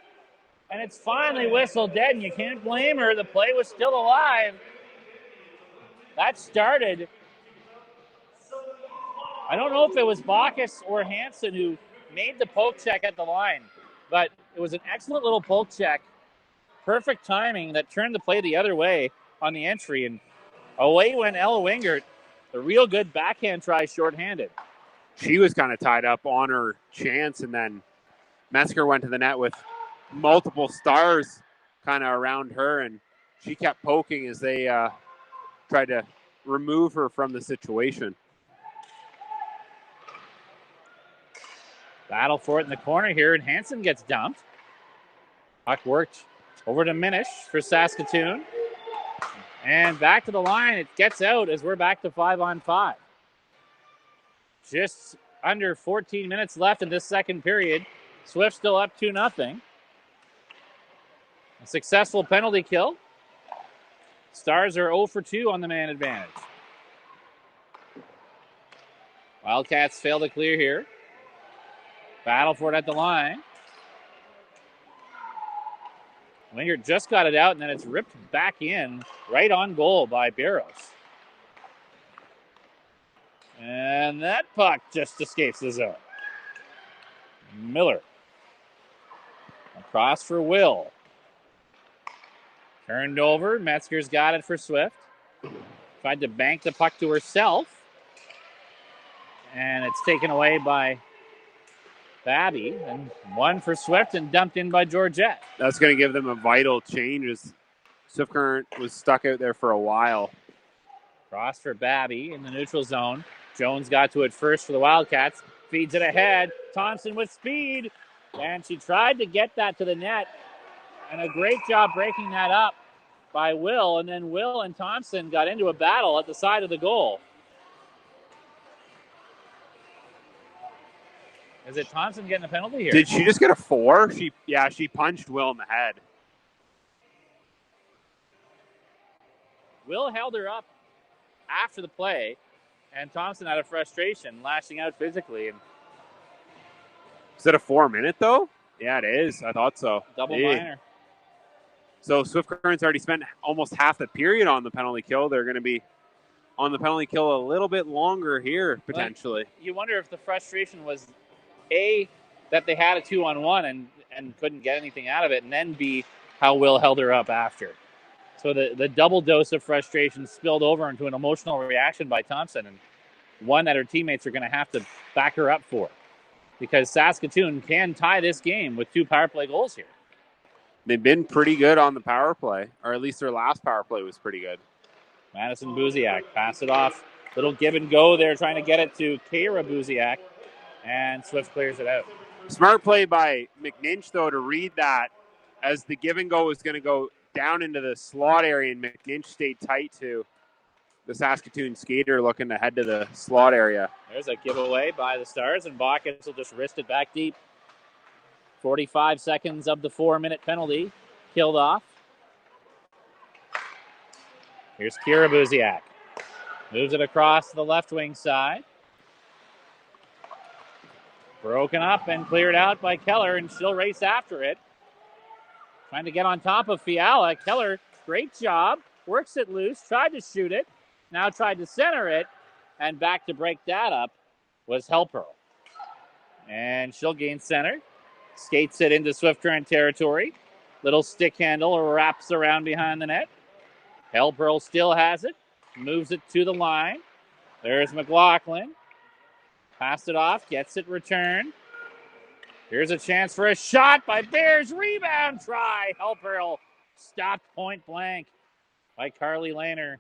And it's finally whistled dead, and you can't blame her. The play was still alive. That started. I don't know if it was Bacchus or Hansen who made the poke check at the line, but it was an excellent little poke check. Perfect timing that turned the play the other way on the entry, and away went Ella Wingert. A real good backhand try shorthanded. She was kind of tied up on her chance, and then Metzger went to the net with multiple Stars kind of around her, and she kept poking as they tried to remove her from the situation. Battle for it in the corner here, and Hansen gets dumped. Puck worked over to Minish for Saskatoon. And back to the line. It gets out as we're back to 5-on-5. Just under 14 minutes left in this second period. Swift still up 2-0. A successful penalty kill. Stars are 0 for 2 on the man advantage. Wildcats fail to clear here. Battle for it at the line. Wingert just got it out, and then it's ripped back in right on goal by Barros. And that puck just escapes the zone. Miller. Across for Will. Turned over. Metzger's got it for Swift. Tried to bank the puck to herself. And it's taken away by Babby. And one for Swift and dumped in by Georgette. That's going to give them a vital change as Swift Current was stuck out there for a while. Cross for Babby in the neutral zone. Jones got to it first for the Wildcats. Feeds it ahead. Thompson with speed. And she tried to get that to the net. And a great job breaking that up by Will. And then Will and Thompson got into a battle at the side of the goal. Is it Thompson getting a penalty here? Did she just get a 4? She punched Will in the head. Will held her up after the play. And Thompson out of frustration, lashing out physically. And is it a 4-minute, though? Yeah, it is. I thought so. Double minor. So Swift Current's already spent almost half the period on the penalty kill. They're going to be on the penalty kill a little bit longer here, potentially. Well, you wonder if the frustration was, A, that they had a 2-on-1 and couldn't get anything out of it, and then B, how Will held her up after. So the double dose of frustration spilled over into an emotional reaction by Thompson, and one that her teammates are going to have to back her up for, because Saskatoon can tie this game with 2 power play goals here. They've been pretty good on the power play, or at least their last power play was pretty good. Madison Buziak pass it off. Little give and go there, trying to get it to Kara Buziak, and Swift clears it out. Smart play by McNinch, though, to read that as the give and go was going to go down into the slot area, and McNinch stayed tight to the Saskatoon skater looking to head to the slot area. There's a giveaway by the Stars, and Bacchus will just wrist it back deep. 45 seconds of the 4-minute penalty killed off. Here's Kira Buziak. Moves it across to the left wing side. Broken up and cleared out by Keller, and she'll race after it. Trying to get on top of Fiala. Keller, great job. Works it loose. Tried to shoot it. Now tried to center it. And back to break that up was Helper. And she'll gain center. Skates it into Swift Current territory. Little stick handle wraps around behind the net. Helper still has it. Moves it to the line. There's McLaughlin. Passed it off. Gets it returned. Here's a chance for a shot by Bears. Rebound try. Helper stopped point blank by Carly Lehner.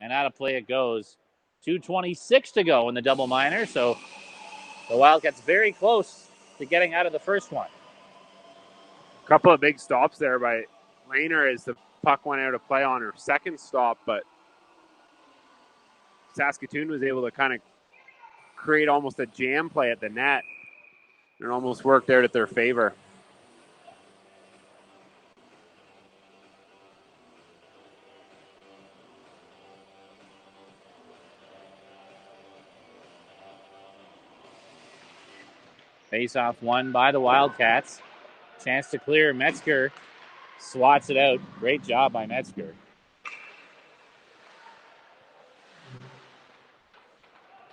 And out of play it goes. 2:26 to go in the double minor. So the Wildcats very close to getting out of the first one. A couple of big stops there by Lehner as the puck went out of play on her second stop, but Saskatoon was able to kind of create almost a jam play at the net. It almost worked out at their favor. Face-off won by the Wildcats. Chance to clear. Metzger swats it out. Great job by Metzger.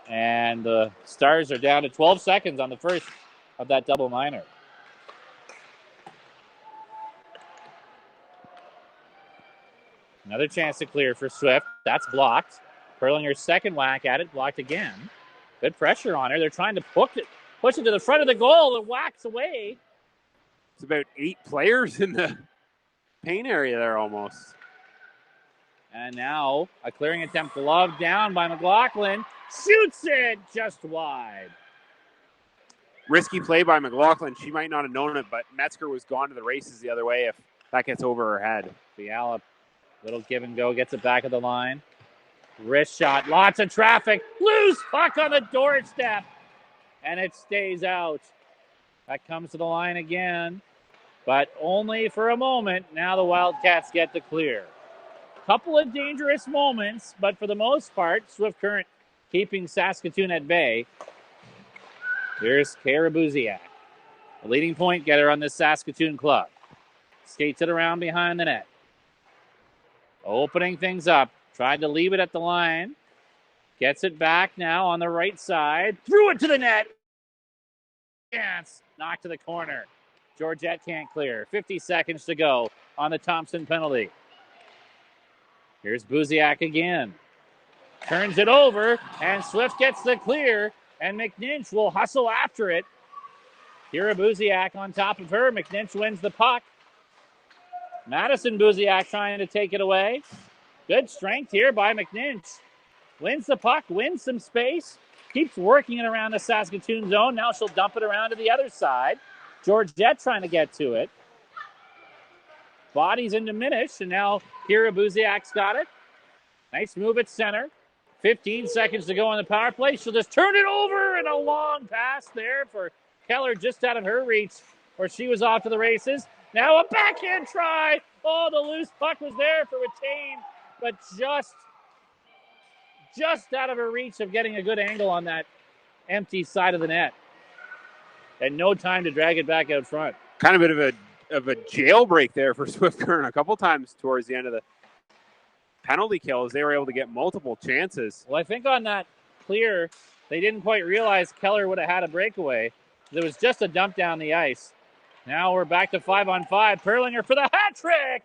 And the Stars are down to 12 seconds on the first of that double minor. Another chance to clear for Swift. That's blocked. Perlinger's second whack at it, blocked again. Good pressure on her. They're trying to push it to the front of the goal and whacks away. It's about 8 players in the paint area there almost. And now a clearing attempt gloved down by McLaughlin. Shoots it just wide. Risky play by McLaughlin. She might not have known it, but Metzger was gone to the races the other way if that gets over her head. Fiala, little give and go, gets it back of the line. Wrist shot, lots of traffic. Loose puck on the doorstep. And it stays out. That comes to the line again, but only for a moment. Now the Wildcats get the clear. Couple of dangerous moments, but for the most part, Swift Current keeping Saskatoon at bay. Here's Kara Buziak, the leading point getter on this Saskatoon club. Skates it around behind the net. Opening things up. Tried to leave it at the line. Gets it back now on the right side. Threw it to the net. Chance. Knocked to the corner. Georgette can't clear. 50 seconds to go on the Thompson penalty. Here's Buziak again. Turns it over, and Swift gets the clear, and McNinch will hustle after it. Kira Buziak on top of her. McNinch wins the puck. Madison Buziak trying to take it away. Good strength here by McNinch. Wins the puck, wins some space, keeps working it around the Saskatoon zone. Now she'll dump it around to the other side. Georgette trying to get to it. Bodies in diminish, and now Kira Buziak's got it. Nice move at center. 15 seconds to go on the power play. She'll just turn it over, and a long pass there for Keller just out of her reach, where she was off to the races. Now a backhand try. Oh, the loose puck was there for retain, but just just out of her reach of getting a good angle on that empty side of the net. And no time to drag it back out front. Kind of a bit of a jailbreak there for Swift Current a couple times towards the end of the penalty kills. They were able to get multiple chances. Well, I think on that clear, they didn't quite realize Keller would have had a breakaway. There was just a dump down the ice. Now we're back to 5-on-5. Perlinger for the hat trick.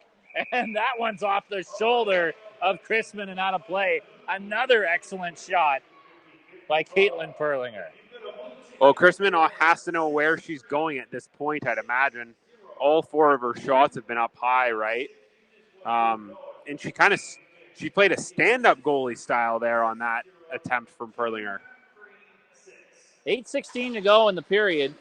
And that one's off the shoulder of Chrisman and out of play. Another excellent shot by Caitlin Perlinger. Well, Chrisman has to know where she's going at this point, I'd imagine. All 4 of her shots have been up high, right? And she played a stand-up goalie style there on that attempt from Perlinger. 8:16 to go in the period.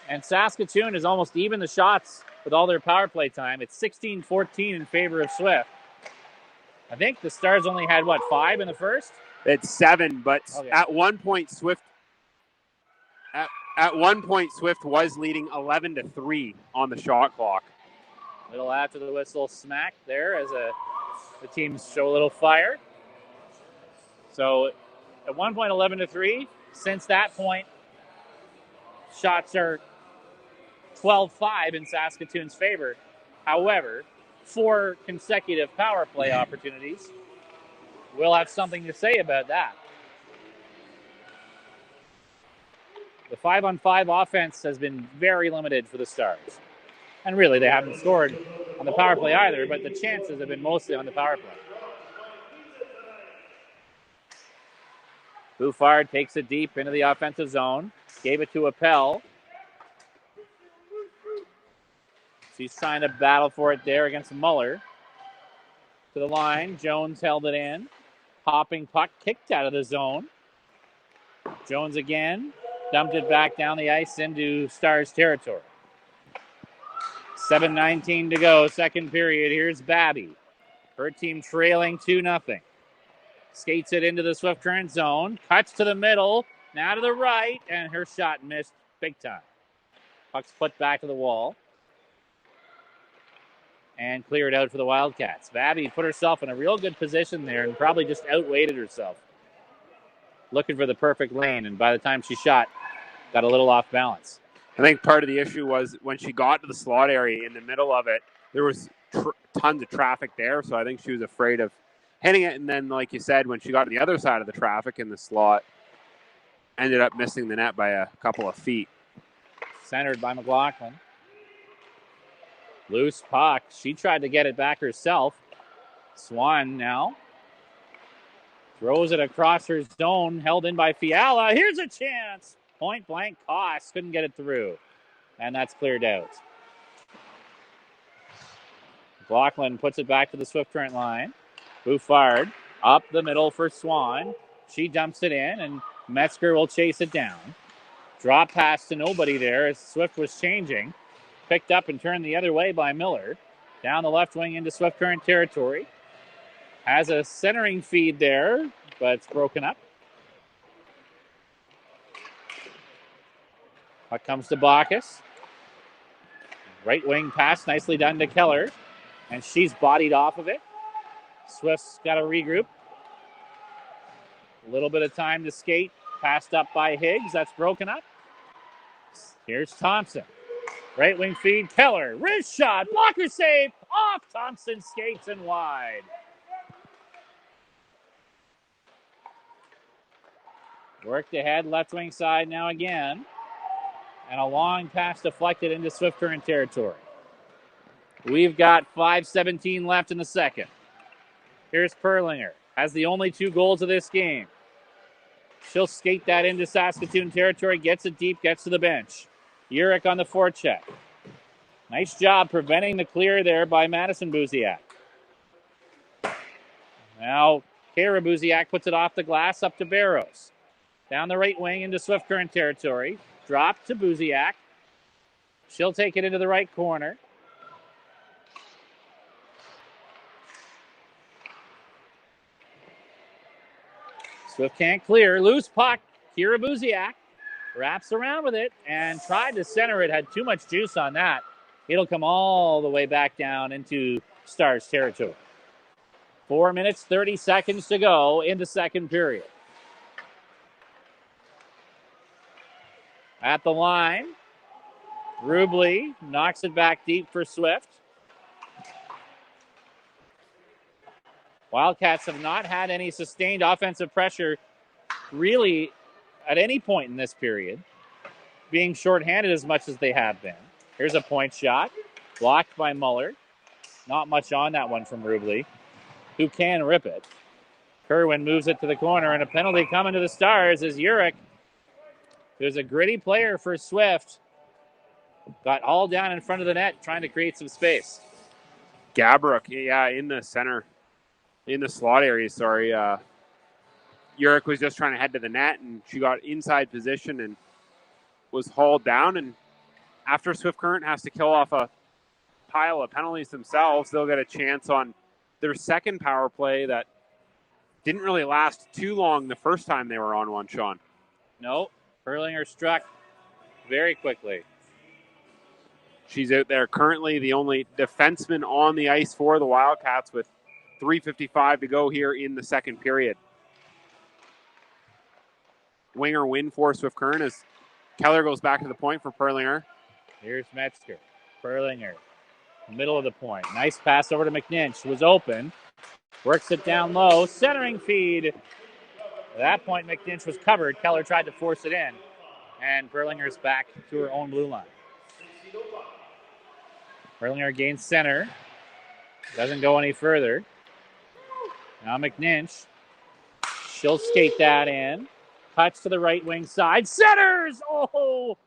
And Saskatoon has almost even the shots with all their power play time. It's 16-14 in favor of Swift. I think the Stars only had, 5 in the first? It's 7, but okay. At one point Swift was leading 11-3 on the shot clock. Little after the whistle smack there as the teams show a little fire. So at one point 11-3. Since that point, shots are 12-5 in Saskatoon's favor. However, 4 consecutive power play opportunities. We'll have something to say about that. The 5-on-5 offense has been very limited for the Stars. And really, they haven't scored on the power play either, but the chances have been mostly on the power play. Bouffard takes it deep into the offensive zone. Gave it to Appel. She's trying to battle for it there against Muller. To the line. Jones held it in. Hopping puck kicked out of the zone. Jones again. Dumped it back down the ice into Stars territory. 7:19 to go. Second period. Here's Babby. Her team trailing 2-0. Skates it into the Swift Current zone. Cuts to the middle. Now to the right. And her shot missed big time. Puck's put back to the wall. And cleared out for the Wildcats. Babby put herself in a real good position there and probably just outweighted herself. Looking for the perfect lane. And by the time she shot, got a little off balance. I think part of the issue was when she got to the slot area in the middle of it, there was tons of traffic there. So I think she was afraid of hitting it, and then, like you said, when she got to the other side of the traffic in the slot, ended up missing the net by a couple of feet. Centered by McLaughlin. Loose puck. She tried to get it back herself. Swan now. Throws it across her zone, held in by Fiala. Here's a chance. Point blank cost. Couldn't get it through. And that's cleared out. McLaughlin puts it back to the Swift Current line. Bouffard up the middle for Swan. She dumps it in, and Metzger will chase it down. Drop pass to nobody there as Swift was changing. Picked up and turned the other way by Miller. Down the left wing into Swift Current territory. Has a centering feed there, but it's broken up. Puck comes to Bacchus. Right wing pass, nicely done to Keller. And she's bodied off of it. Swift's got to regroup. A little bit of time to skate. Passed up by Higgs. That's broken up. Here's Thompson. Right wing feed. Keller. Wrist shot. Blocker save. Off. Thompson skates and wide. Worked ahead. Left wing side now again. And a long pass deflected into Swift Current territory. We've got 5:17 left in the second. Here's Perlinger. Has the only 2 goals of this game. She'll skate that into Saskatoon territory. Gets it deep. Gets to the bench. Urich on the forecheck. Nice job preventing the clear there by Madison Buziak. Now, Kara Buziak puts it off the glass up to Barrows. Down the right wing into Swift Current territory. Drop to Buziak. She'll take it into the right corner. Swift can't clear. Loose puck. Kira Buziak wraps around with it and tried to center it. Had too much juice on that. It'll come all the way back down into Stars territory. 4 minutes, 30 seconds to go in the second period. At the line, Rubley knocks it back deep for Swift. Wildcats have not had any sustained offensive pressure really at any point in this period, being shorthanded as much as they have been. Here's a point shot, blocked by Muller. Not much on that one from Rubley, who can rip it. Kerwin moves it to the corner, and a penalty coming to the Stars as Urich, who's a gritty player for Swift, got all down in front of the net trying to create some space. Gabruk, yeah, in the center, in the slot area, sorry. Urich was just trying to head to the net, and she got inside position and was hauled down. And after Swift Current has to kill off a pile of penalties themselves, they'll get a chance on their second power play that didn't really last too long the first time they were on one, Sean. No, Perlinger struck very quickly. She's out there currently the only defenseman on the ice for the Wildcats with 3:55 to go here in the second period. Winger win for Swift Current as Keller goes back to the point for Perlinger. Here's Metzger. Perlinger, middle of the point. Nice pass over to McNinch. Was open. Works it down low. Centering feed. At that point, McNinch was covered. Keller tried to force it in. And Perlinger's back to her own blue line. Perlinger gains center. Doesn't go any further. Now McNinch. She'll skate that in. Cuts to the right wing side. Centers! Oh!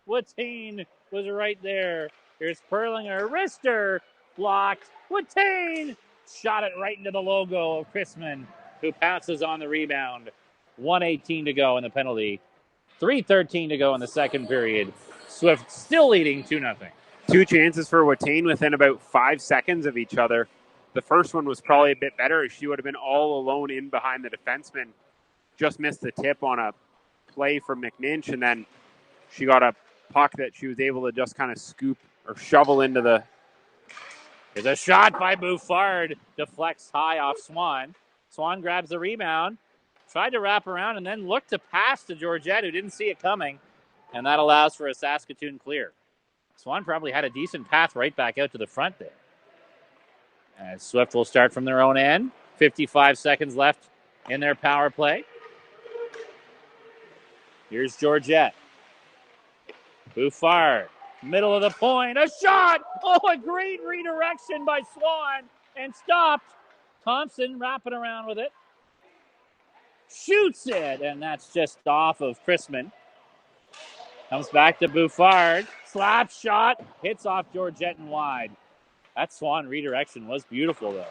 Watane was right there. Here's Perlinger. Wrister blocked. Watane shot it right into the logo of Chrisman, who pounces on the rebound. 1:18 to go in the penalty. 3:13 to go in the second period. Swift still leading 2-0. Two chances for Watane within about 5 seconds of each other. The first one was probably a bit better as she would have been all alone in behind the defenseman. Just missed the tip on a play from McNinch, and then she got a puck that she was able to just kind of scoop or shovel into the... There's a shot by Bouffard. Deflects high off Swan. Swan grabs the rebound. Tried to wrap around and then looked to pass to Georgette, who didn't see it coming. And that allows for a Saskatoon clear. Swan probably had a decent path right back out to the front there. As Swift will start from their own end. 55 seconds left in their power play. Here's Georgette. Bouffard, middle of the point. A shot! Oh, a great redirection by Swan. And stopped. Thompson wrapping around with it. Shoots it, and that's just off of Chrisman. Comes back to Bouffard. Slap shot. Hits off Georgette and wide. That Swan redirection was beautiful, though.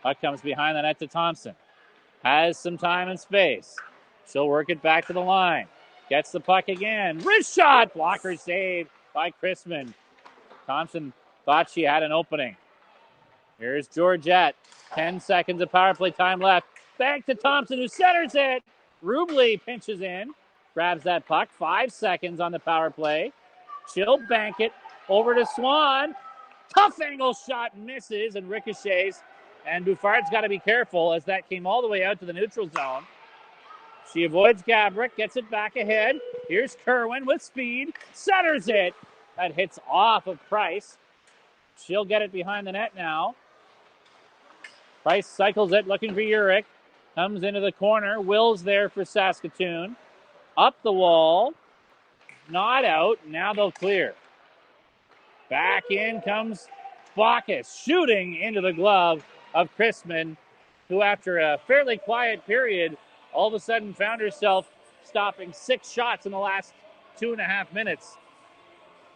Puck comes behind the net to Thompson. Has some time and space. She'll work it back to the line. Gets the puck again. Wrist shot. Blocker saved by Chrisman. Thompson thought she had an opening. Here's Georgette. 10 seconds of power play time left. Back to Thompson, who centers it. Rubley pinches in. Grabs that puck. 5 seconds on the power play. She'll bank it over to Swan. Tough angle shot misses and ricochets. And Bouffard's got to be careful as that came all the way out to the neutral zone. She avoids Gabruk, gets it back ahead. Here's Kerwin with speed. Centers it. That hits off of Price. She'll get it behind the net now. Price cycles it, looking for Urich. Comes into the corner. Will's there for Saskatoon. Up the wall. Not out. Now they'll clear. Back in comes Bacchus, shooting into the glove of Chrisman, who after a fairly quiet period, all of a sudden found herself stopping 6 shots in the last 2.5 minutes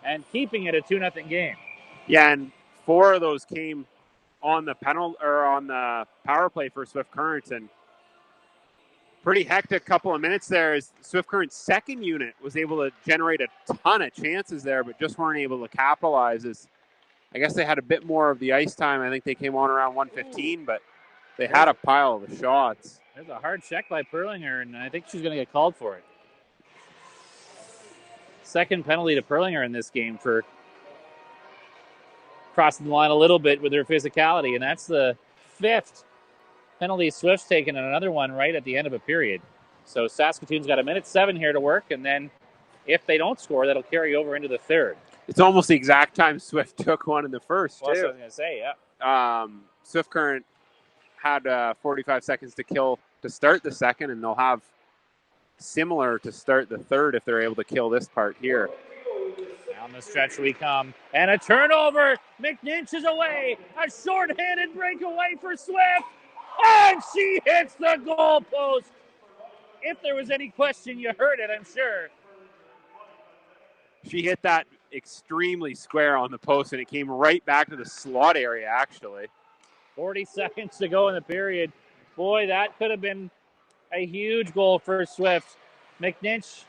and keeping it a 2-0 game. Yeah, and 4 of those came on the penalty or on the power play for Swift Current, and pretty hectic couple of minutes there as Swift Current's second unit was able to generate a ton of chances there, but just weren't able to capitalize. As I guess they had a bit more of the ice time. I think they came on around 1:15, but they had a pile of the shots. There's a hard check by Perlinger, and I think she's going to get called for it. Second penalty to Perlinger in this game for crossing the line a little bit with her physicality, and that's the 5th penalty. Swift's taken another one right at the end of a period. So Saskatoon's got 1:07 here to work, and then if they don't score, that'll carry over into the third. It's almost the exact time Swift took one in the first, Well, too. that's what I was going to say, yeah. Swift Current had 45 seconds to kill to start the second, and they'll have similar to start the third if they're able to kill this part here. Down the stretch we come, and a turnover. McNinch is away. A shorthanded breakaway for Swift, and she hits the goalpost. If there was any question, you heard it, I'm sure. She hit that extremely square on the post, and it came right back to the slot area, actually. 40 seconds to go in the period. Boy, that could have been a huge goal for Swift. McNinch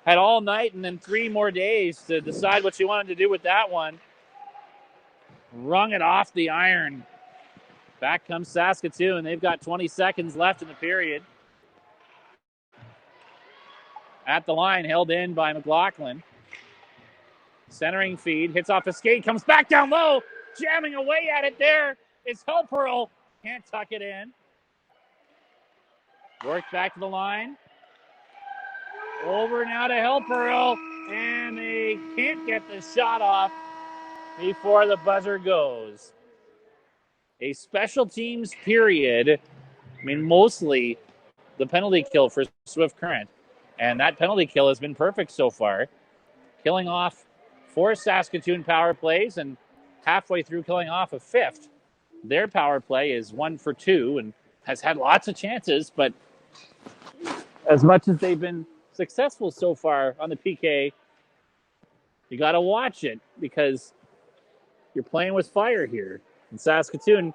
had all night and then 3 more days to decide what she wanted to do with that one. Wrung it off the iron. Back comes Saskatoon. They've got 20 seconds left in the period. At the line, held in by McLaughlin. Centering feed, hits off a skate, comes back down low, jamming away at it there. It's Helperl. Can't tuck it in. Worked back to the line. Over now to Helperl, and they can't get the shot off before the buzzer goes. A special teams period. I mean, mostly the penalty kill for Swift Current. And that penalty kill has been perfect so far. Killing off 4 Saskatoon power plays and halfway through killing off a 5th. Their power play is 1 for 2 and has had lots of chances, but as much as they've been successful so far on the PK, you got to watch it because you're playing with fire here. In Saskatoon,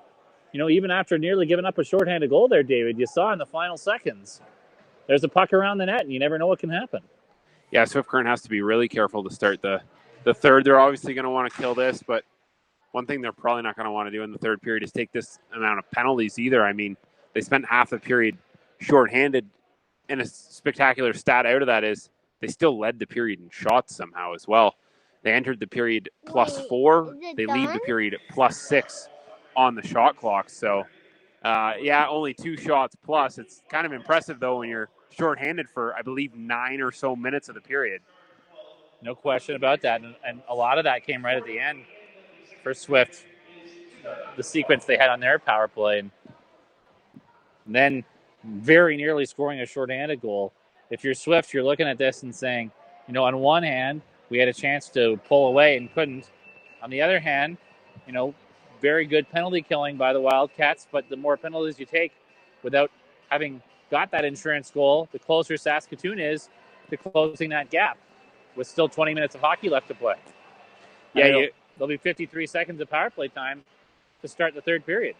even after nearly giving up a shorthanded goal there, David, you saw in the final seconds, there's a puck around the net and you never know what can happen. Yeah, Swift Current has to be really careful to start the third. They're obviously going to want to kill this, but one thing they're probably not going to want to do in the third period is take this amount of penalties either. I mean, they spent half the period shorthanded, and a spectacular stat out of that is they still led the period in shots somehow as well. They entered the period +4. They leave the period at +6 on the shot clock. So, only 2 shots plus. It's kind of impressive, though, when you're shorthanded for, I believe, 9 or so minutes of the period. No question about that. And a lot of that came right at the end for Swift, the sequence they had on their power play. And then very nearly scoring a shorthanded goal. If you're Swift, you're looking at this and saying, on one hand, we had a chance to pull away and couldn't. On the other hand, very good penalty killing by the Wildcats, but the more penalties you take without having got that insurance goal, the closer Saskatoon is to closing that gap with still 20 minutes of hockey left to play. Yeah, there'll be 53 seconds of power play time to start the third period.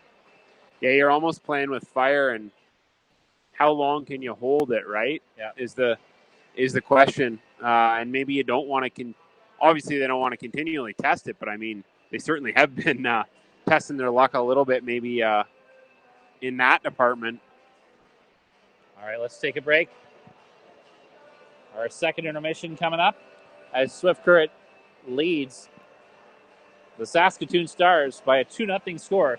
Yeah, you're almost playing with fire, and how long can you hold it, right? Yeah. Is the question. And maybe you don't want to obviously they don't want to continually test it, but I mean, they certainly have been testing their luck a little bit maybe in that department. All right, let's take a break. Our second intermission coming up as Swift Current leads the Saskatoon Stars by a 2-0 score.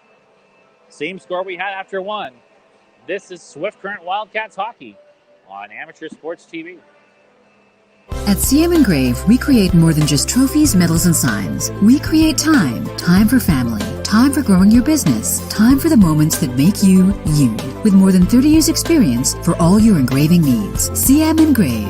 Same score we had after 1. This is Swift Current Wildcats hockey on Amateur Sports TV. At CM Engrave, we create more than just trophies, medals, and signs. We create time. Time for family. Time for growing your business. Time for the moments that make you, you. With more than 30 years experience for all your engraving needs. CM Engrave.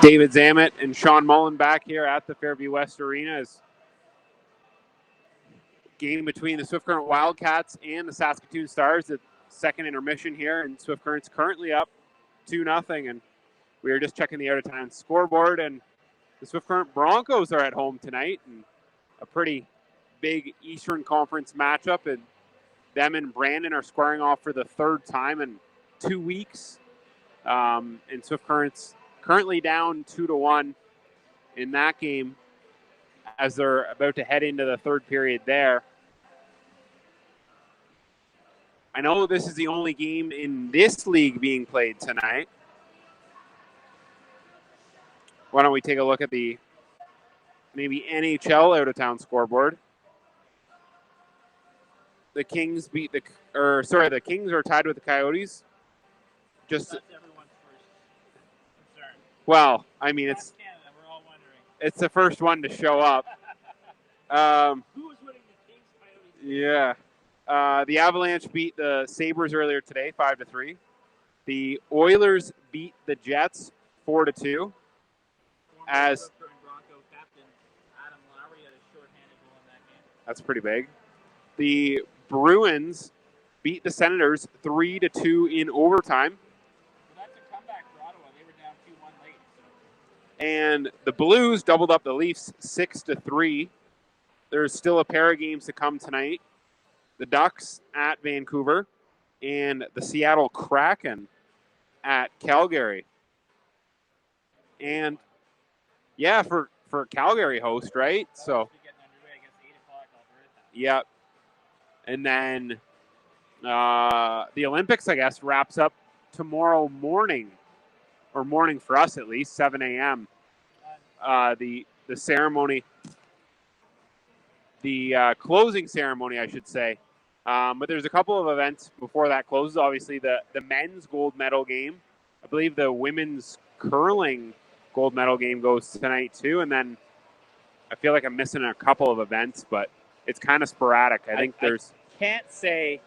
David Zamet and Sean Mullen back here at the Fairview West Arena as game between the Swift Current Wildcats and the Saskatoon Stars. The second intermission here, and Swift Current's currently up 2-0. And we are just checking the out-of-time scoreboard, and the Swift Current Broncos are at home tonight, and a pretty big Eastern Conference matchup. And them and Brandon are squaring off for the third time in 2 weeks. And Swift Current's currently down 2-1 in that game as they're about to head into the third period there. I know this is the only game in this league being played tonight. Why don't we take a look at the maybe NHL out-of-town scoreboard? The Kings the Kings are tied with the Coyotes. Just well, I mean, it's Canada, we're all wondering. It's the first one to show up. Who was winning the Kings Coyotes? Yeah. The Avalanche beat the Sabres earlier today, 5-3. The Oilers beat the Jets 4-2. As Bronco captain Adam Lowry had a shorthanded goal in that game. That's pretty big. The Bruins beat the Senators 3-2 in overtime. That's a comeback for Ottawa. They were down 2-1 late. So. And the Blues doubled up the Leafs 6-3. There's still a pair of games to come tonight. The Ducks at Vancouver and the Seattle Kraken at Calgary. And yeah, for Calgary host, right? So yeah. And then the Olympics, I guess, wraps up tomorrow morning, or morning for us at least, 7 a.m. The ceremony, the closing ceremony, I should say. But there's a couple of events before that closes. Obviously, the men's gold medal game. I believe the women's curling gold medal game goes tonight too. And then I feel like I'm missing a couple of events, but it's kind of sporadic. I can't say,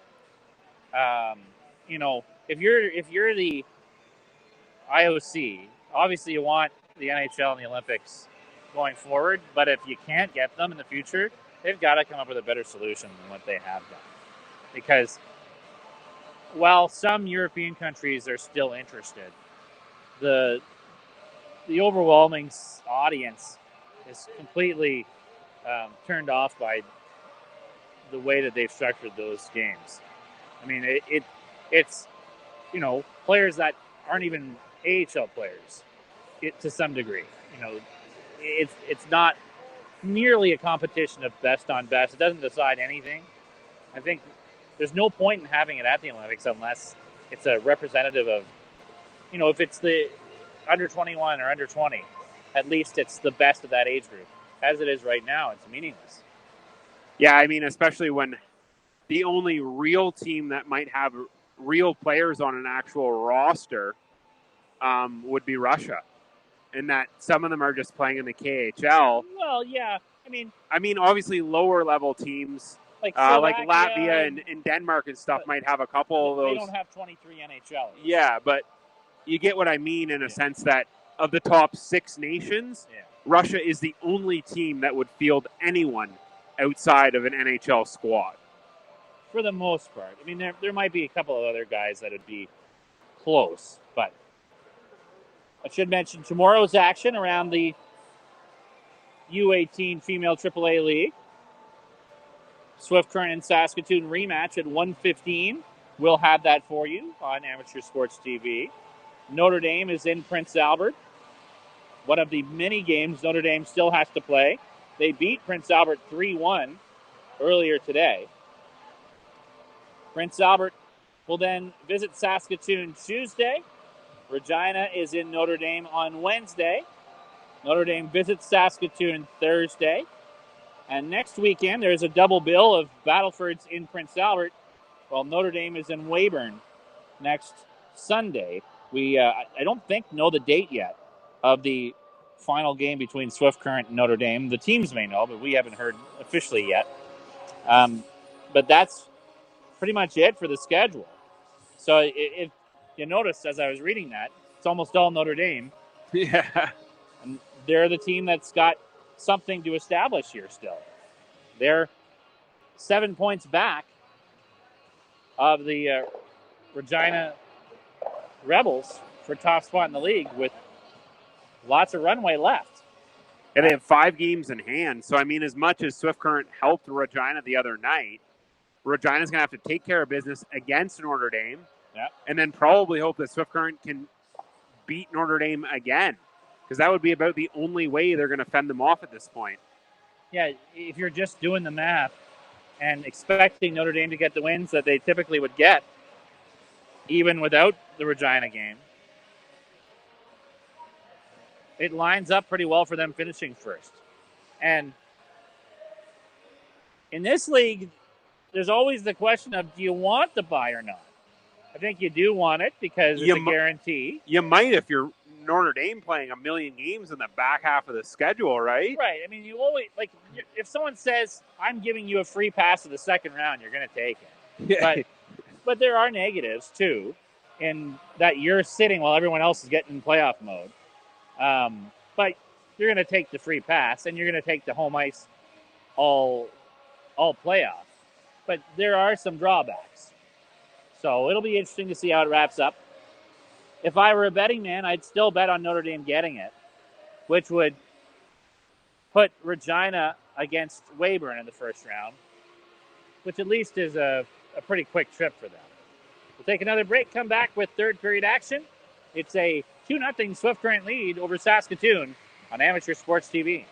if you're the IOC, obviously you want the NHL and the Olympics going forward, but if you can't get them in the future, they've got to come up with a better solution than what they have done. Because while some European countries are still interested, the overwhelming audience is completely turned off by the way that they've structured those games. I mean, it's players that aren't even AHL players, to some degree. It's not nearly a competition of best on best. It doesn't decide anything. I think there's no point in having it at the Olympics unless it's a representative of, if it's the under 21 or under 20, at least it's the best of that age group. As it is right now, it's meaningless. Yeah, I mean, especially when the only real team that might have real players on an actual roster would be Russia. And that some of them are just playing in the KHL. Well, yeah. I mean, obviously lower level teams like Latvia and Denmark and stuff might have a couple of those. They don't have 23 NHLers. Yeah, but you get what I mean in a sense that of the top 6 nations, Russia is the only team that would field anyone outside of an NHL squad. For the most part. I mean, there might be a couple of other guys that would be close, but I should mention tomorrow's action around the U18 Female AAA League. Swift Current and Saskatoon rematch at 1:15. We'll have that for you on Amateur Sports TV. Notre Dame is in Prince Albert. One of the many games Notre Dame still has to play. They beat Prince Albert 3-1 earlier today. Prince Albert will then visit Saskatoon Tuesday. Regina is in Notre Dame on Wednesday. Notre Dame visits Saskatoon Thursday. And next weekend, there's a double bill of Battlefords in Prince Albert, while Notre Dame is in Weyburn next Sunday. We, I don't think, know the date yet of the final game between Swift Current and Notre Dame. The teams may know, but we haven't heard officially yet. But that's pretty much it for the schedule. So if you notice, as I was reading that, it's almost all Notre Dame. Yeah. they're the team that's got something to establish here still. They're 7 points back of the Regina Rebels for top spot in the league with lots of runway left. And they have 5 games in hand. So, I mean, as much as Swift Current helped Regina the other night, Regina's going to have to take care of business against Notre Dame. Yeah. And then probably hope that Swift Current can beat Notre Dame again, because that would be about the only way they're going to fend them off at this point. Yeah, if you're just doing the math and expecting Notre Dame to get the wins that they typically would get, even without the Regina game, it lines up pretty well for them finishing first. And in this league, there's always the question of, do you want the bye or not? I think you do want it because it's a guarantee. You might if you're Notre Dame playing a million games in the back half of the schedule, right? Right. I mean, you always, like, if someone says, I'm giving you a free pass to the second round, you're going to take it. Yeah. But there are negatives, too, in that you're sitting while everyone else is getting in playoff mode. But you're going to take the free pass, and you're going to take the home ice all playoffs. But there are some drawbacks. So it'll be interesting to see how it wraps up. If I were a betting man, I'd still bet on Notre Dame getting it, which would put Regina against Weyburn in the first round, which at least is a pretty quick trip for them. We'll take another break, come back with third period action. It's a 2-0 Swift Current lead over Saskatoon on Amateur Sports TV.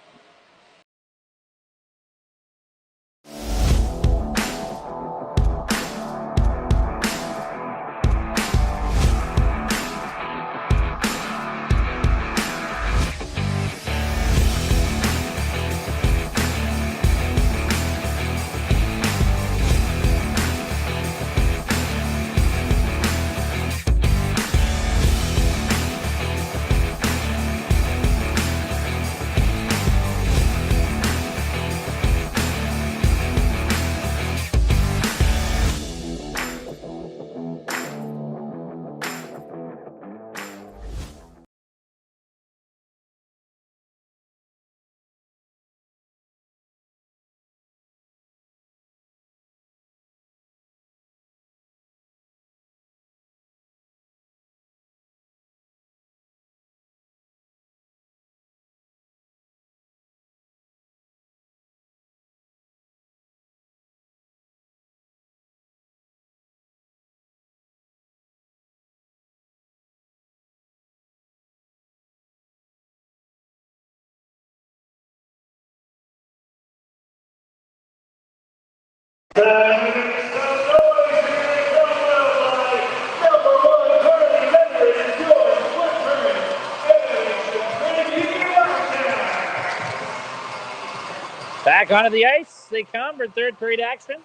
Back onto the ice, they come for third period action.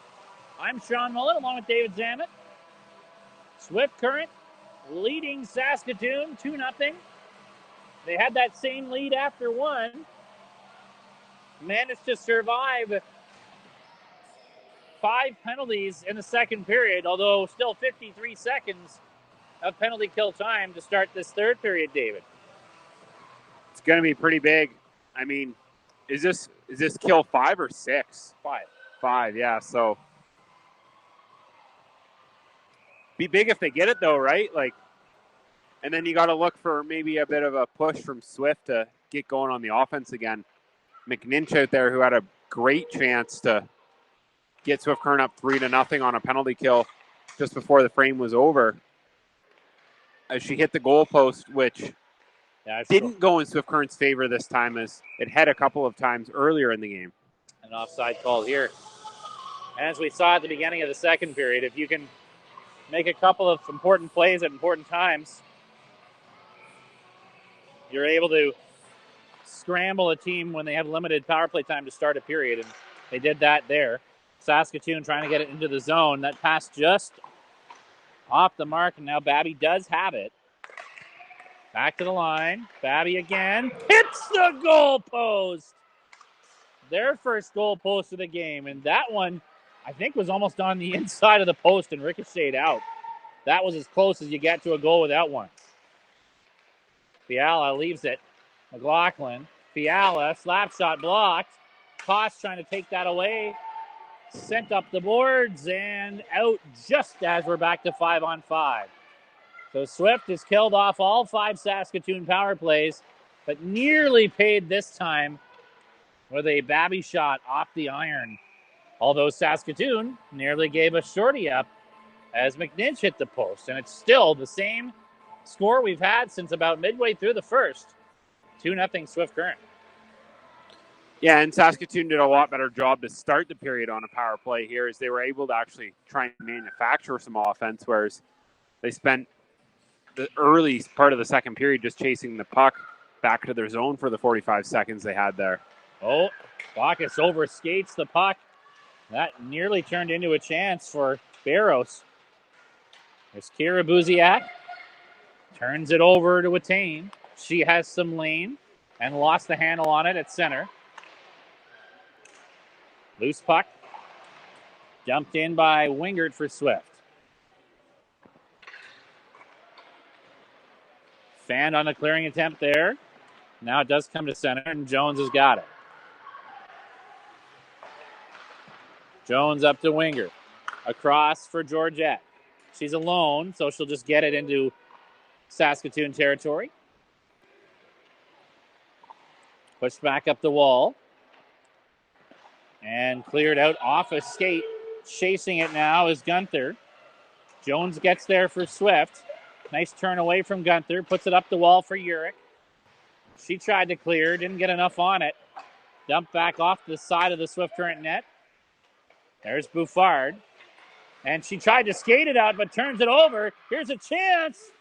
I'm Sean Mullen along with David Zammit. Swift Current leading Saskatoon 2-0. They had that same lead after one. Managed to survive 5 penalties in the second period, although still 53 seconds of penalty kill time to start this third period, David. It's going to be pretty big. I mean, is this kill 5 or 6? 5. 5, yeah. So be big if they get it, though, right? Like, and then you got to look for maybe a bit of a push from Swift to get going on the offense again. McNinch out there, who had a great chance to get Swift Current up 3-0 on a penalty kill just before the frame was over, as she hit the goalpost, which didn't go in Swift Current's favor this time, as it had a couple of times earlier in the game. An offside call here. And as we saw at the beginning of the second period, if you can make a couple of important plays at important times, you're able to scramble a team when they have limited power play time to start a period, and they did that there. Saskatoon trying to get it into the zone. That pass just off the mark, and now Babby does have it. Back to the line. Babby again. Hits the goal post. Their first goal post of the game, and that one, I think, was almost on the inside of the post and ricocheted out. That was as close as you get to a goal with that one. Fiala leaves it. McLaughlin Fiala, slap shot blocked. Koss trying to take that away. Sent up the boards and out just as we're back to 5-on-5. So Swift has killed off all 5 Saskatoon power plays, but nearly paid this time with a Babby shot off the iron. Although Saskatoon nearly gave a shorty up as McNinch hit the post. And it's still the same score we've had since about midway through the first. 2-0 Swift Current. Yeah, and Saskatoon did a lot better job to start the period on a power play here as they were able to actually try and manufacture some offense, whereas they spent the early part of the second period just chasing the puck back to their zone for the 45 seconds they had there. Oh, Bacchus overskates the puck. That nearly turned into a chance for Barros. There's Kira Buziak. Turns it over to Attain. She has some lane and lost the handle on it at center. Loose puck. Dumped in by Wingert for Swift. Fanned on a clearing attempt there. Now it does come to center, and Jones has got it. Jones up to Wingert. Across for Georgette. She's alone, so she'll just get it into Saskatoon territory. Pushed back up the wall. And cleared out off a skate. Chasing it now is Gunther. Jones gets there for Swift. Nice turn away from Gunther. Puts it up the wall for Urich. She tried to clear. Didn't get enough on it. Dumped back off the side of the Swift Current net. There's Bouffard. And she tried to skate it out, but turns it over. Here's a chance.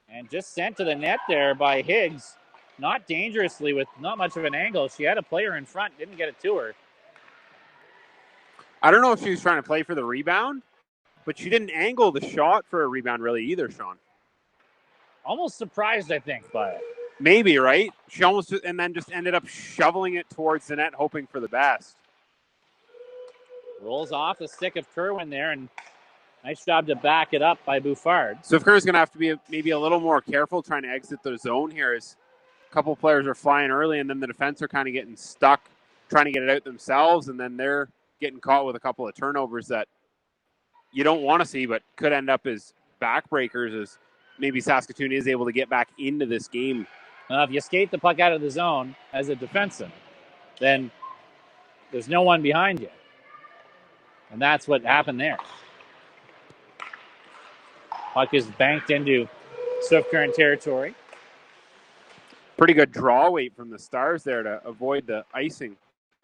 And just sent to the net there by Higgs. Not dangerously with not much of an angle. She had a player in front. Didn't get it to her. I don't know if she was trying to play for the rebound, but she didn't angle the shot for a rebound really either, Sean. Almost surprised, I think, by it. Maybe, right? She almost, and then just ended up shoveling it towards the net, hoping for the best. Rolls off the stick of Kerwin there, and nice job to back it up by Bouffard. So Kerwin's going to have to be maybe a little more careful trying to exit the zone here as a couple players are flying early, and then the defense are kind of getting stuck trying to get it out themselves, and then they're getting caught with a couple of turnovers that you don't want to see, but could end up as backbreakers as maybe Saskatoon is able to get back into this game. If you skate the puck out of the zone as a defenseman, then there's no one behind you. And that's what happened there. Puck is banked into Swift Current territory. Pretty good draw weight from the Stars there to avoid the icing.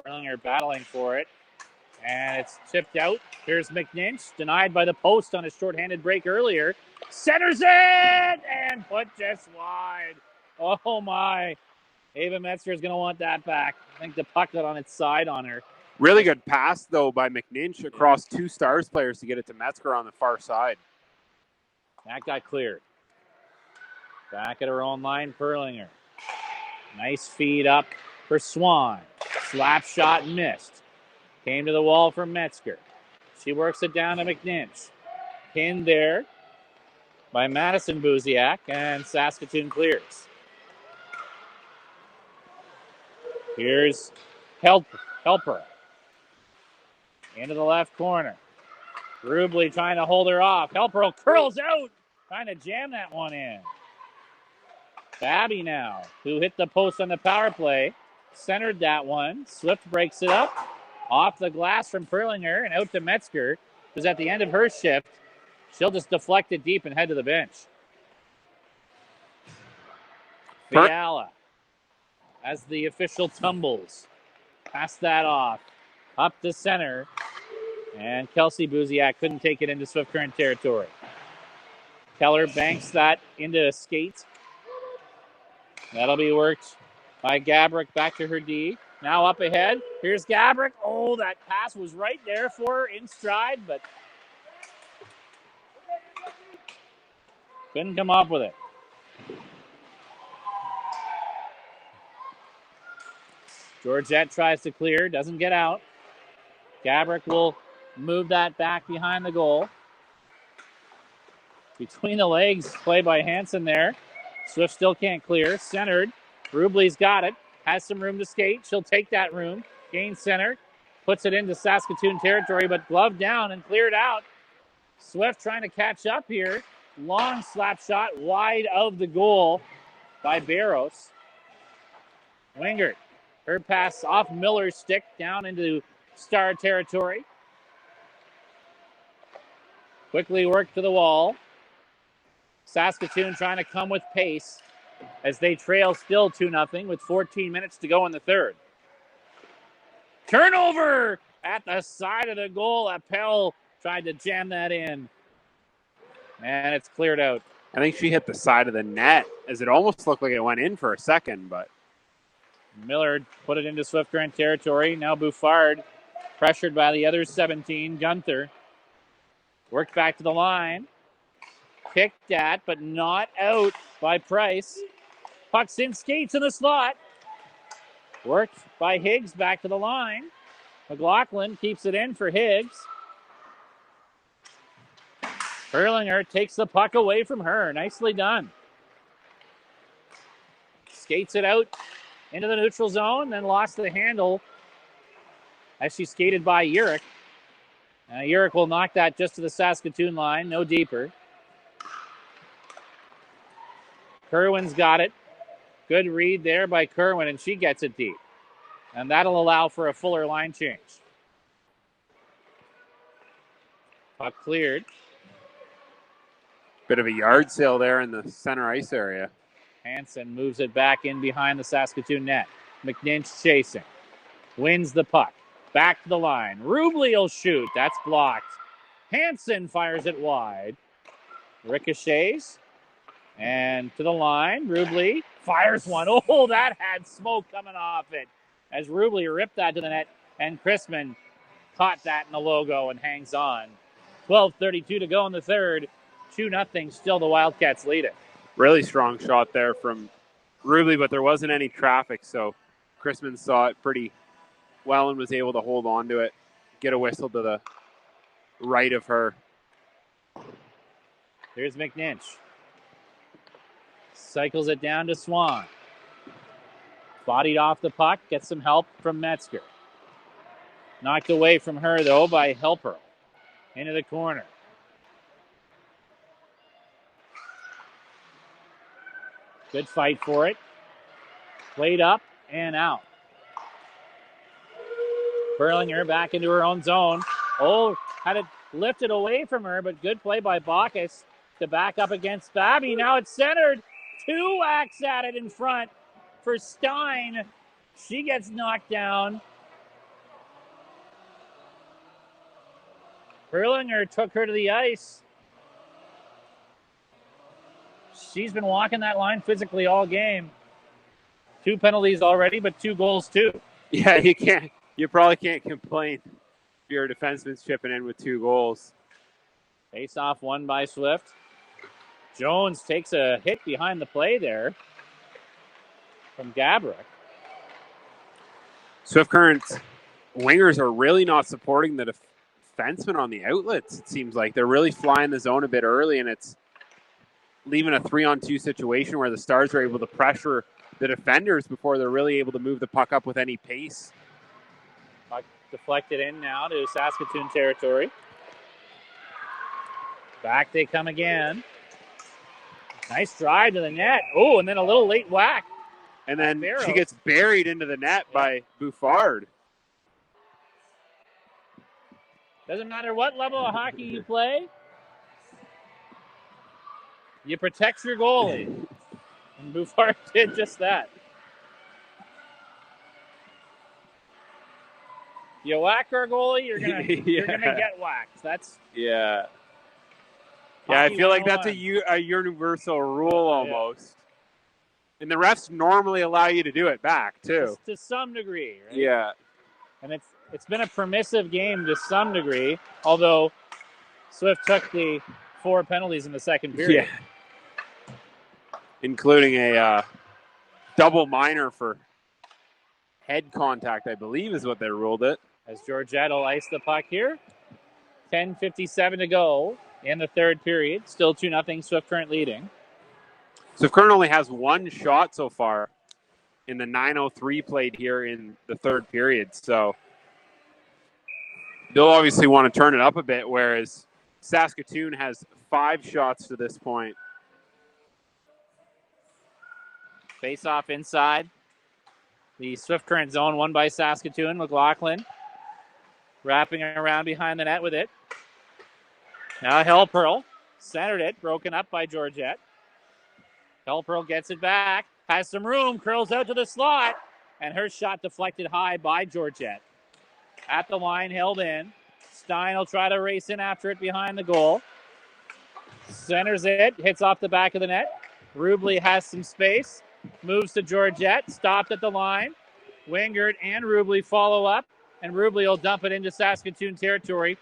Erlinger battling for it. And it's tipped out. Here's McNinch, denied by the post on a shorthanded break earlier. Centers it! And put just wide. Oh, my. Ava Metzger is going to want that back. I think the puck got on its side on her. Really good pass, though, by McNinch across two Stars players to get it to Metzger on the far side. That got cleared. Back at her own line, Perlinger. Nice feed up for Swan. Slap shot missed. Came to the wall for Metzger. She works it down to McNinch. Pinned there by Madison Buziak, and Saskatoon clears. Here's Helper. Into the left corner. Rubley trying to hold her off. Helper curls out. Trying to jam that one in. Babby now, who hit the post on the power play. Centered that one. Swift breaks it up. Off the glass from Perlinger and out to Metzger, who's at the end of her shift. She'll just deflect it deep and head to the bench. Fiala as the official tumbles. Pass that off. Up the center. And Kelsey Buziak couldn't take it into Swift Current territory. Keller banks that into a skate. That'll be worked by Gabrick back to her D. Now up ahead. Here's Gabrick. Oh, that pass was right there for her in stride, but couldn't come up with it. Georgette tries to clear, doesn't get out. Gabrick will move that back behind the goal. Between the legs, play by Hansen there. Swift still can't clear. Centered. Rubley's got it. Has some room to skate. She'll take that room. Gain center. Puts it into Saskatoon territory, but glove down and cleared out. Swift trying to catch up here. Long slap shot wide of the goal by Barros. Wingert. Her pass off Miller's stick down into Star territory. Quickly worked to the wall. Saskatoon trying to come with pace as they trail still 2-0 with 14 minutes to go in the third. Turnover at the side of the goal. Appel tried to jam that in. And it's cleared out. I think she hit the side of the net as it almost looked like it went in for a second, but Miller put it into Swift Current territory. Now Bouffard pressured by the other 17, Gunther. Worked back to the line. Kicked at, but not out by Price. Puck's in, skates in the slot. Worked by Higgs back to the line. McLaughlin keeps it in for Higgs. Erlinger takes the puck away from her. Nicely done. Skates it out into the neutral zone, then lost the handle as she skated by Urich. Urich will knock that just to the Saskatoon line, no deeper. Kerwin's got it. Good read there by Kerwin, and she gets it deep. And that'll allow for a fuller line change. Puck cleared. bit of a yard sale there in the center ice area. Hansen moves it back in behind the Saskatoon net. McNinch chasing. Wins the puck. Back to the line. Rubley will shoot. That's blocked. Hansen fires it wide. Ricochets. And to the line. Rubley fires one. Oh, that had smoke coming off it. As Rubley ripped that to the net. And Chrisman caught that in the logo and hangs on. 12:32 to go in the third. 2-0. Still the Wildcats lead it. Really strong shot there from Rubley, but there wasn't any traffic, so Chrisman saw it pretty well and was able to hold on to it, get a whistle to the right of her. There's McNinch. Cycles it down to Swan. Bodied off the puck, gets some help from Metzger. Knocked away from her, though, by Helper. Into the corner. Good fight for it. Played up and out. Berlinger back into her own zone. Oh, had it lifted away from her, but good play by Bacchus to back up against Babby. Now it's centered. 2 whacks at it in front for Stein. She gets knocked down. Berlinger took her to the ice. She's been walking that line physically all game. 2 penalties already, but 2 goals too. Yeah, you probably can't complain if your defenseman's chipping in with 2 goals. Face off won by Swift. Jones takes a hit behind the play there from Gabrick. Swift Current's wingers are really not supporting the defenseman on the outlets, it seems like. They're really flying the zone a bit early, and it's leaving a 3-on-2 situation where the Stars are able to pressure the defenders before they're really able to move the puck up with any pace. Puck deflected in now to Saskatoon territory. Back they come again. Nice drive to the net. Oh, and then a little late whack. And then she gets buried into the net by Bouffard. Doesn't matter what level of hockey you play, you protect your goalie. And Bouffard did just that. You whack our goalie, you're gonna get whacked. That's yeah. Yeah, I feel like that's a universal rule almost. Yeah. And the refs normally allow you to do it back too. To some degree, right? Yeah. And it's been a permissive game to some degree, although Swift took the 4 penalties in the second period. Yeah. Including a double minor for head contact, I believe is what they ruled it. As Georgette will ice the puck here. 10:57 to go in the third period. Still 2-0, Swift Current leading. Swift Current only has 1 shot so far in the 9:03 played here in the third period. So they'll obviously want to turn it up a bit, whereas Saskatoon has 5 shots to this point. Face off inside. The Swift Current zone won by Saskatoon. McLaughlin wrapping around behind the net with it. Now Hellpearl centered it, broken up by Georgette. Hellpearl gets it back, has some room, curls out to the slot, and her shot deflected high by Georgette. At the line, held in. Stein will try to race in after it behind the goal. Centers it, hits off the back of the net. Rubley has some space, moves to Georgette, stopped at the line. Wingert and Rubley follow up, and Rubley will dump it into Saskatoon territory.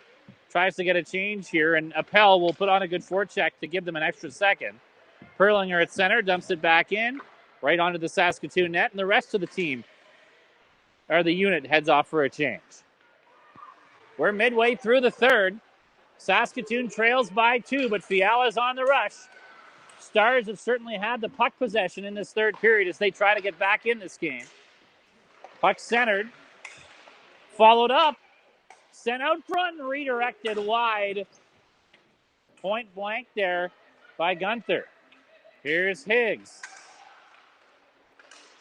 Tries to get a change here, and Appel will put on a good forecheck to give them an extra second. Perlinger at center, dumps it back in, right onto the Saskatoon net, and the rest of the team, or the unit, heads off for a change. We're midway through the third. Saskatoon trails by 2, but Fiala's on the rush. Stars have certainly had the puck possession in this third period as they try to get back in this game. Puck centered, followed up, sent out front and redirected wide. Point blank there by Gunther. Here's Higgs.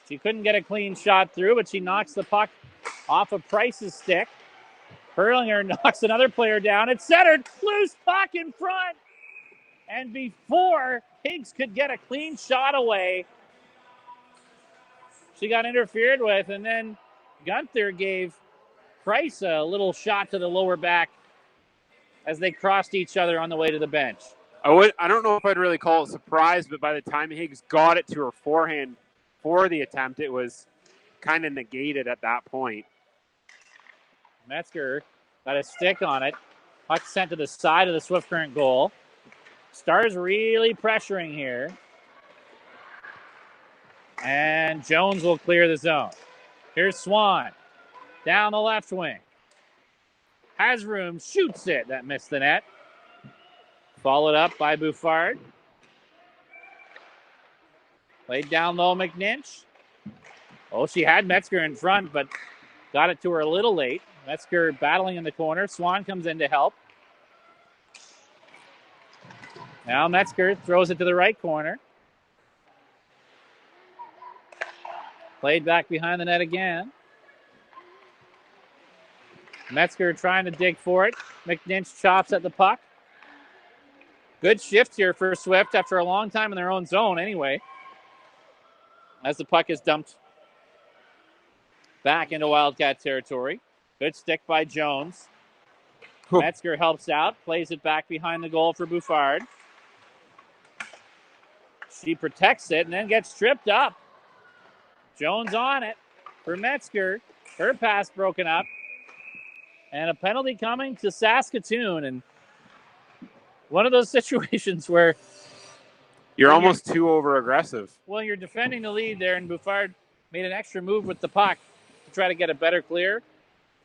She couldn't get a clean shot through, but she knocks the puck off of Price's stick. Perlinger knocks another player down. It's centered. Loose puck in front. And before Higgs could get a clean shot away, she got interfered with, and then Gunther gave Price a little shot to the lower back as they crossed each other on the way to the bench. I don't know if I'd really call it a surprise, but by the time Higgs got it to her forehand for the attempt, it was kind of negated at that point. Metzger got a stick on it. Puck sent to the side of the Swift Current goal. Stars really pressuring here. And Jones will clear the zone. Here's Swan. Down the left wing. Has room, shoots it. That missed the net. Followed up by Bouffard. Played down low, McNinch. Oh, she had Metzger in front, but got it to her a little late. Metzger battling in the corner. Swan comes in to help. Now Metzger throws it to the right corner. Played back behind the net again. Metzger trying to dig for it. McNinch chops at the puck. Good shift here for Swift after a long time in their own zone anyway. As the puck is dumped back into Wildcat territory. Good stick by Jones. Metzger helps out, plays it back behind the goal for Bouffard. She protects it and then gets tripped up. Jones on it for Metzger. Her pass broken up. And a penalty coming to Saskatoon. And one of those situations where you're almost too over-aggressive. Well, you're defending the lead there, and Bouffard made an extra move with the puck to try to get a better clear.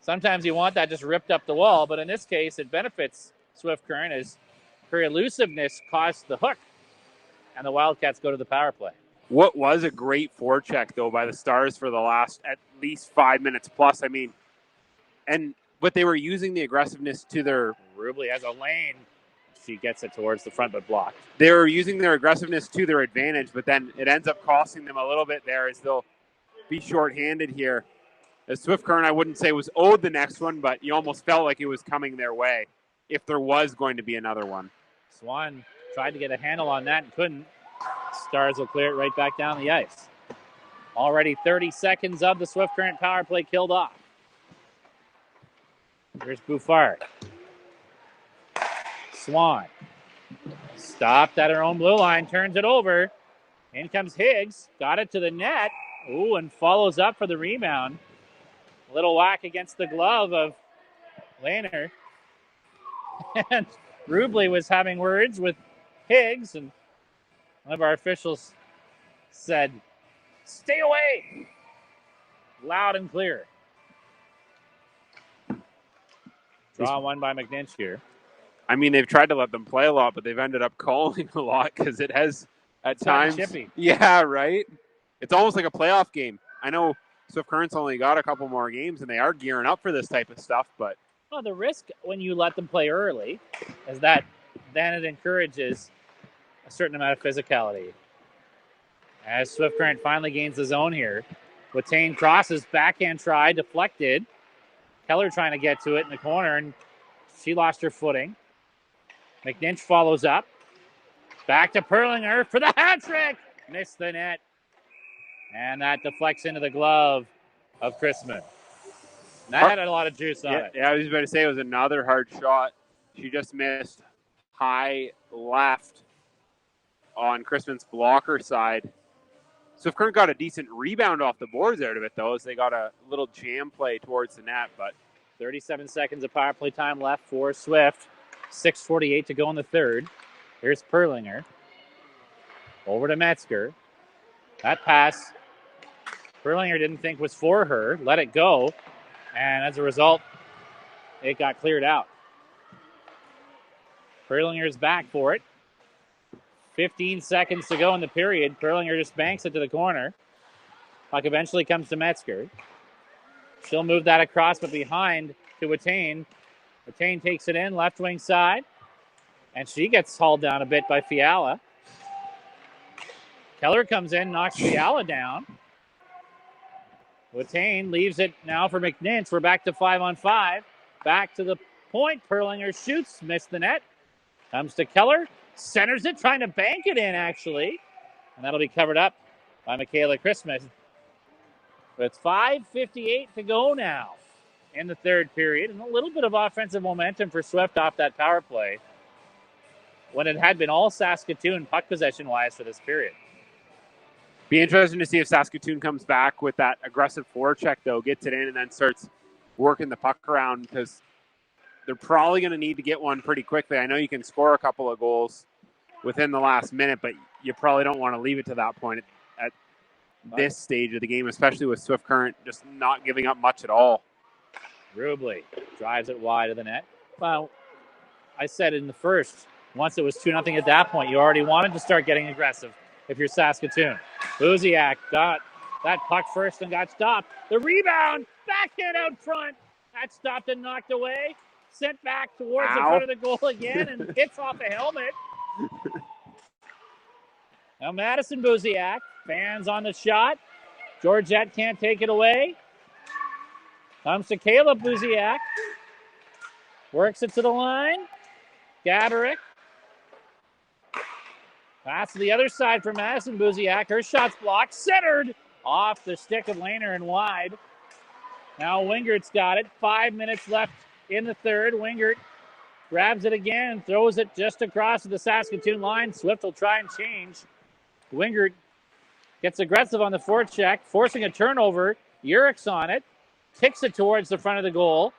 Sometimes you want that just ripped up the wall, but in this case, it benefits Swift Current as her elusiveness cost the hook, and the Wildcats go to the power play. What was a great forecheck, though, by the Stars for the last at least 5 minutes plus. I mean, but they were using the aggressiveness to their... Rubley has a lane. She gets it towards the front, but blocked. They were using their aggressiveness to their advantage, but then it ends up costing them a little bit there as they'll be shorthanded here. As Swift Current, I wouldn't say was owed the next one, but you almost felt like it was coming their way if there was going to be another one. Swan tried to get a handle on that and couldn't. Stars will clear it right back down the ice. Already 30 seconds of the Swift Current power play killed off. Here's Bouffard. Swan. Stopped at her own blue line, turns it over. In comes Higgs. Got it to the net. Ooh, and follows up for the rebound. A little whack against the glove of Lehner. And Rubley was having words with Higgs, and one of our officials said, "Stay away!" Loud and clear. Draw one by McNinch here. I mean, they've tried to let them play a lot, but they've ended up calling a lot because it has at times. Chippy. Yeah, right. It's almost like a playoff game. I know Swift Current's only got a couple more games, and they are gearing up for this type of stuff, but Well, the risk when you let them play early is that then it encourages a certain amount of physicality. As Swift Current finally gains the zone here, Watain crosses, backhand try, deflected. Keller trying to get to it in the corner, and she lost her footing. McNinch follows up. Back to Perlinger for the hat trick. Missed the net. And that deflects into the glove of Chrisman. That had a lot of juice on it. Yeah, I was about to say it was another hard shot. She just missed high left on Chrisman's blocker side. Swift Current got a decent rebound off the boards out of it, though, as they got a little jam play towards the net. But 37 seconds of power play time left for Swift. 6:48 to go in the third. Here's Perlinger. Over to Metzger. That pass, Perlinger didn't think was for her. Let it go. And as a result, it got cleared out. Perlinger's back for it. 15 seconds to go in the period. Perlinger just banks it to the corner. Puck eventually comes to Metzger. She'll move that across, but behind to Watain. Watain takes it in, left wing side. And she gets hauled down a bit by Fiala. Keller comes in, knocks Fiala down. Watain leaves it now for McNinch. We're back to 5-on-5. Back to the point. Perlinger shoots, missed the net. Comes to Keller, centers it, trying to bank it in, actually. And that'll be covered up by Michaela Christmas. But it's 5:58 to go now in the third period. And a little bit of offensive momentum for Swift off that power play when it had been all Saskatoon puck possession-wise for this period. be interesting to see if Saskatoon comes back with that aggressive forecheck, though, gets it in, and then starts working the puck around, because they're probably going to need to get one pretty quickly. I know you can score a couple of goals within the last minute, but you probably don't want to leave it to that point at this stage of the game, especially with Swift Current just not giving up much at all. Rubley drives it wide of the net. Well, I said in the first, once it was 2-0 at that point, you already wanted to start getting aggressive if you're Saskatoon. Buziak got that puck first and got stopped. The rebound, backhand out front. That stopped and knocked away. Sent back towards the front of the goal again and hits off a helmet. Now Madison Buziak, fans on the shot. Georgette can't take it away. Comes to Caleb Buziak. Works it to the line. Gaderick. Pass to the other side for Madison Buziak. Her shot's blocked. Centered off the stick of Lehner and wide. Now Wingert's got it. 5 minutes left in the third. Wingert grabs it again and throws it just across the Saskatoon line. Swift will try and change. Wingert gets aggressive on the forecheck, forcing a turnover. Urick's on it. Kicks it towards the front of the goal.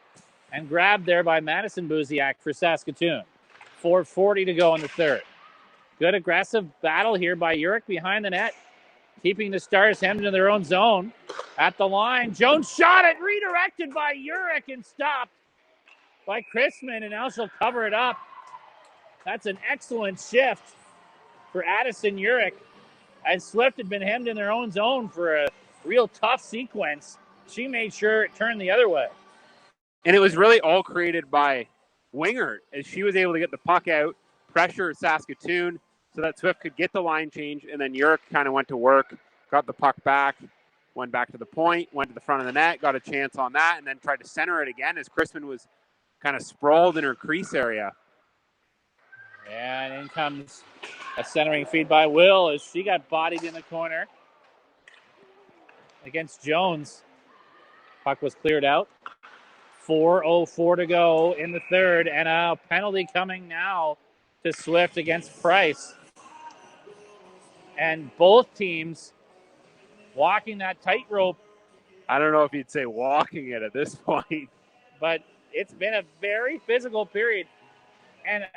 And grabbed there by Madison Buziak for Saskatoon. 4:40 to go in the third. Good aggressive battle here by Urick behind the net. Keeping the Stars hemmed in their own zone. At the line, Jones shot it, redirected by Urick and stopped by Chrisman, and now she'll cover it up. That's an excellent shift for Addison Urick. As Swift had been hemmed in their own zone for a real tough sequence, she made sure it turned the other way. And it was really all created by Wingert, as she was able to get the puck out, pressure Saskatoon, so that Swift could get the line change, and then Urick kind of went to work, got the puck back, went back to the point, went to the front of the net, got a chance on that, and then tried to center it again as Chrisman was kind of sprawled in her crease area. And in comes a centering feed by Will as she got bodied in the corner against Jones. Puck was cleared out. 4:04 to go in the third, and a penalty coming now to Swift against Price. And both teams walking that tightrope. I don't know if you'd say walking it at this point. But it's been a very physical period. And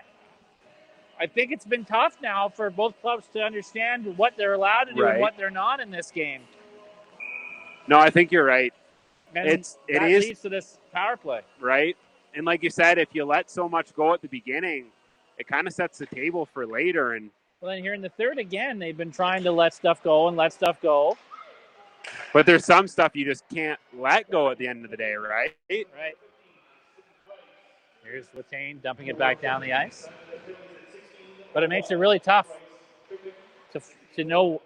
I think it's been tough now for both clubs to understand what they're allowed to do and what they're not in this game. No, I think you're right. And it is leads to this power play. Right. And like you said, if you let so much go at the beginning, it kind of sets the table for later. And well, then here in the third again, they've been trying to let stuff go and let stuff go. But there's some stuff you just can't let go at the end of the day, right? Right. Here's Latane dumping it back down the ice. But it makes it really tough to know,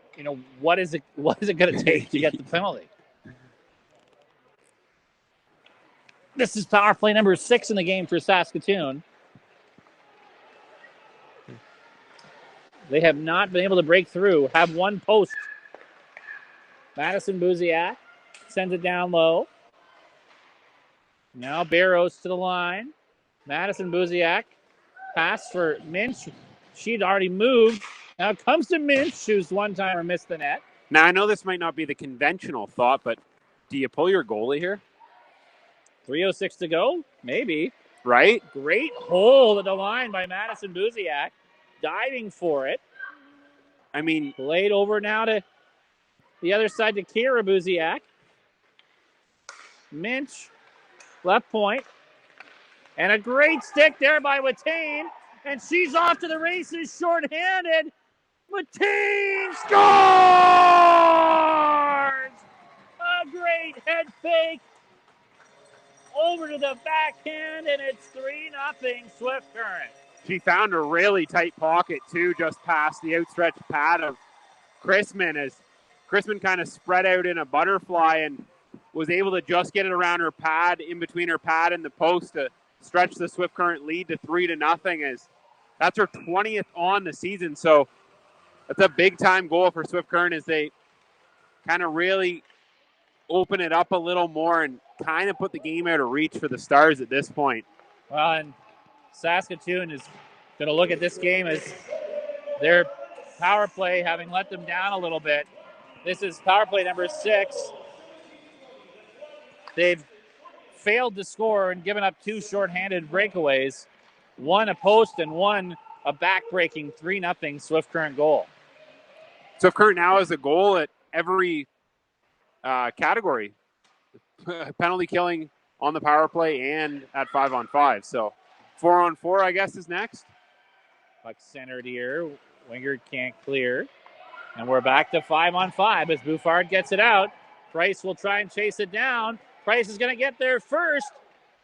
what is it going to take to get the penalty. This is power play number 6 in the game for Saskatoon. They have not been able to break through. Have one post. Madison Buziak sends it down low. Now Barrows to the line. Madison Buziak. Pass for Minch. She'd already moved. Now it comes to Minch, who's one-timer missed the net. Now, I know this might not be the conventional thought, but do you pull your goalie here? 3:06 to go? Maybe. Right? Great hold at the line by Madison Buziak. Diving for it. I mean, played over now to the other side to Kira Buziak. Minch, left point. And a great stick there by Watane. And she's off to the races, shorthanded. Watane scores! A great head fake. Over to the backhand, and it's 3-0 Swift Current. She found a really tight pocket, too, just past the outstretched pad of Chrisman, as Chrisman kind of spread out in a butterfly and was able to just get it around her pad, in between her pad and the post, to stretch the Swift Current lead to 3-0. As that's her 20th on the season, so that's a big-time goal for Swift Current as they kind of really open it up a little more and kind of put the game out of reach for the Stars at this point. Well, and Saskatoon is going to look at this game as their power play having let them down a little bit. This is power play number 6. They've failed to score and given up 2 shorthanded breakaways, one a post and one a back-breaking 3-0 Swift Current goal. Swift Current now has a goal at every category. Penalty killing on the power play and at 5-on-5. So 4-on-4, I guess, is next. Puck centered here. Wingard can't clear. And we're back to 5-on-5 as Bouffard gets it out. Price will try and chase it down. Price is going to get there first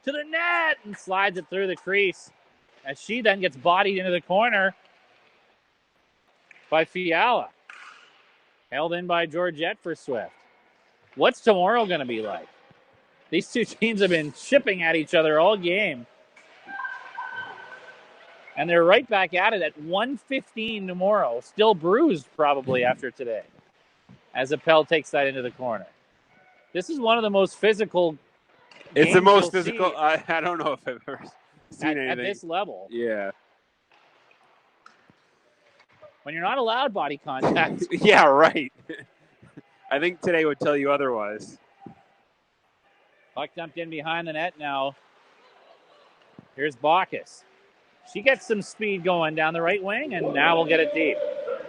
to the net and slides it through the crease as she then gets bodied into the corner by Fiala. Held in by Georgette for Swift. What's tomorrow going to be like? These two teams have been chipping at each other all game. And they're right back at it at 1:15 tomorrow. Still bruised probably after today. As Appel takes that into the corner. This is one of the most physical It's the most you'll physical. see I don't know if I've ever seen anything. at this level. Yeah. When you're not allowed body contact. Yeah, right. I think today would tell you otherwise. Puck dumped in behind the net now. Here's Bacchus. She gets some speed going down the right wing, and now we'll get it deep.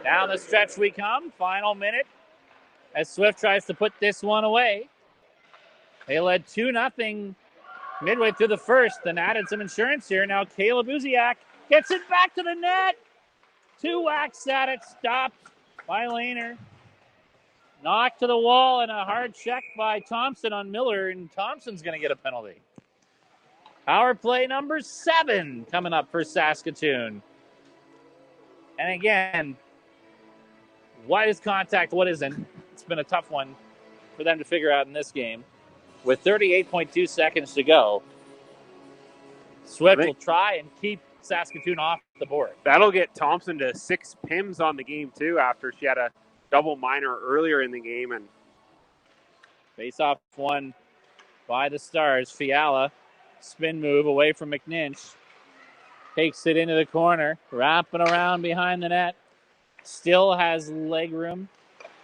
Down the stretch we come. Final minute as Swift tries to put this one away. They led 2-0 midway through the first, then added some insurance here. Now Kayla Buziak gets it back to the net. 2 whacks at it, stopped by Lehner. Knocked to the wall and a hard check by Thompson on Miller, and Thompson's going to get a penalty. Power play number 7 coming up for Saskatoon. And again, what is contact, what isn't? It's been a tough one for them to figure out in this game. With 38.2 seconds to go, Swift will try and keep Saskatoon off the board. That'll get Thompson to 6 PIMs on the game, too, after she had a double minor earlier in the game. And face-off won by the Stars. Fiala, spin move away from McNinch. Takes it into the corner, wrapping around behind the net. Still has leg room.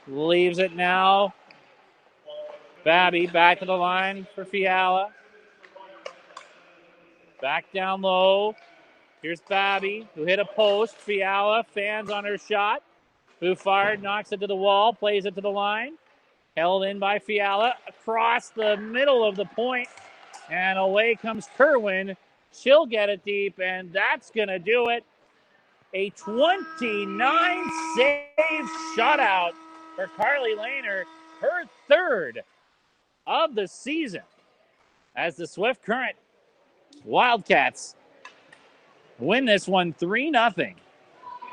Leaves it now. Babby back to the line for Fiala. Back down low. Here's Babby, who hit a post. Fiala fans on her shot. Bouffard knocks it to the wall, plays it to the line. Held in by Fiala across the middle of the point. And away comes Kerwin. She'll get it deep, and that's going to do it. A 29-save shutout for Carly Lehner. Her third of the season as the Swift Current Wildcats win this one 3-0.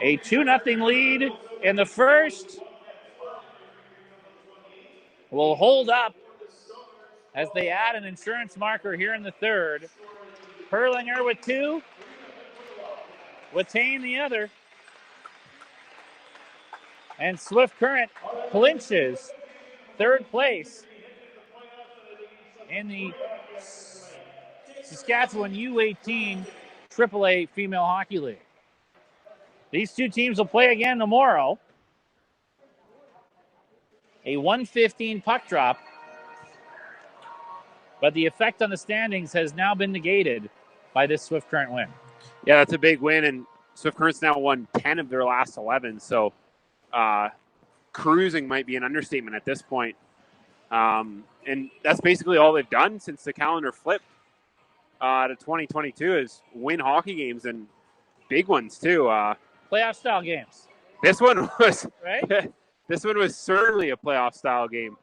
A 2-0 lead in the first will hold up as they add an insurance marker here in the third. Perlinger with 2, Watain the other. And Swift Current clinches third place in the Saskatchewan U18 AAA Female Hockey League. These two teams will play again tomorrow. A 1:15 puck drop, but the effect on the standings has now been negated by this Swift Current win. Yeah, that's a big win, and Swift Current's now won 10 of their last 11, so cruising might be an understatement at this point. And that's basically all they've done since the calendar flipped to 2022 is win hockey games, and big ones too. Playoff style games. This one was right. This one was certainly a playoff style game,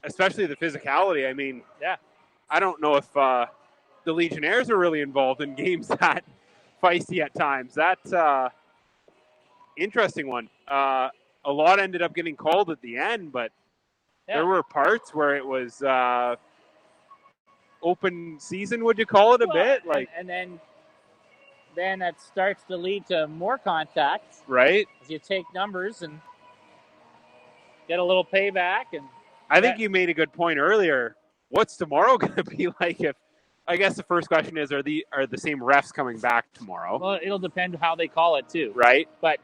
especially the physicality. I mean, yeah, I don't know if the Legionnaires are really involved in games that feisty at times. That's interesting one. A lot ended up getting called at the end, but there were parts where it was open season. Would you call it a bit? Like, and then that starts to lead to more contact, right? As you take numbers and get a little payback. And I think you made a good point earlier. What's tomorrow going to be like? If I guess the first question is, are the same refs coming back tomorrow? Well, it'll depend how they call it too, right? But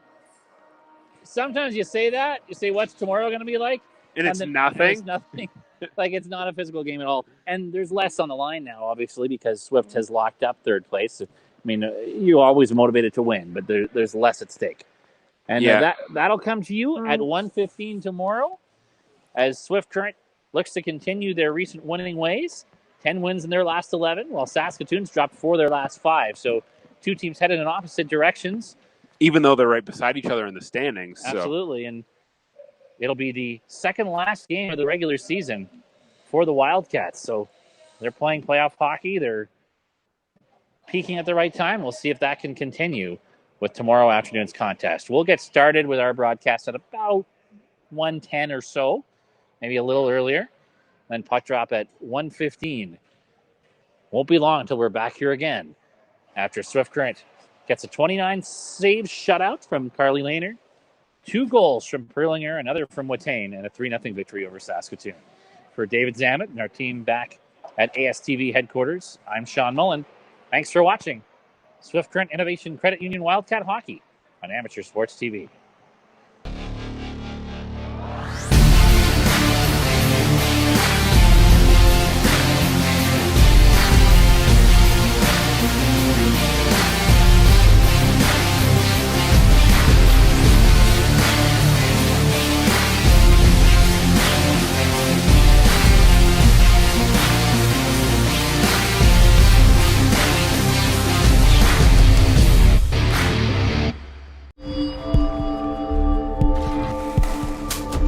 sometimes you say that, you say, "What's tomorrow going to be like?" And it's nothing. It's nothing. Like, it's not a physical game at all. And there's less on the line now, obviously, because Swift has locked up third place. I mean, you're always motivated to win, but there's less at stake. And that'll come to you at 1:15 tomorrow as Swift Current looks to continue their recent winning ways. 10 wins in their last 11, while Saskatoon's dropped 4 of their last 5. So two teams headed in opposite directions. Even though they're right beside each other in the standings. Absolutely. And it'll be the second last game of the regular season for the Wildcats. So they're playing playoff hockey. They're peaking at the right time. We'll see if that can continue with tomorrow afternoon's contest. We'll get started with our broadcast at about 1:10 or so, maybe a little earlier. Then puck drop at 1:15. Won't be long until we're back here again after Swift Current gets a 29-save shutout from Carly Lehner, 2 goals from Perlinger, another from Watain, and a 3-0 victory over Saskatoon. For David Zammit and our team back at ASTV headquarters, I'm Sean Mullen. Thanks for watching Swift Current Innovation Credit Union Wildcat Hockey on Amateur Sports TV.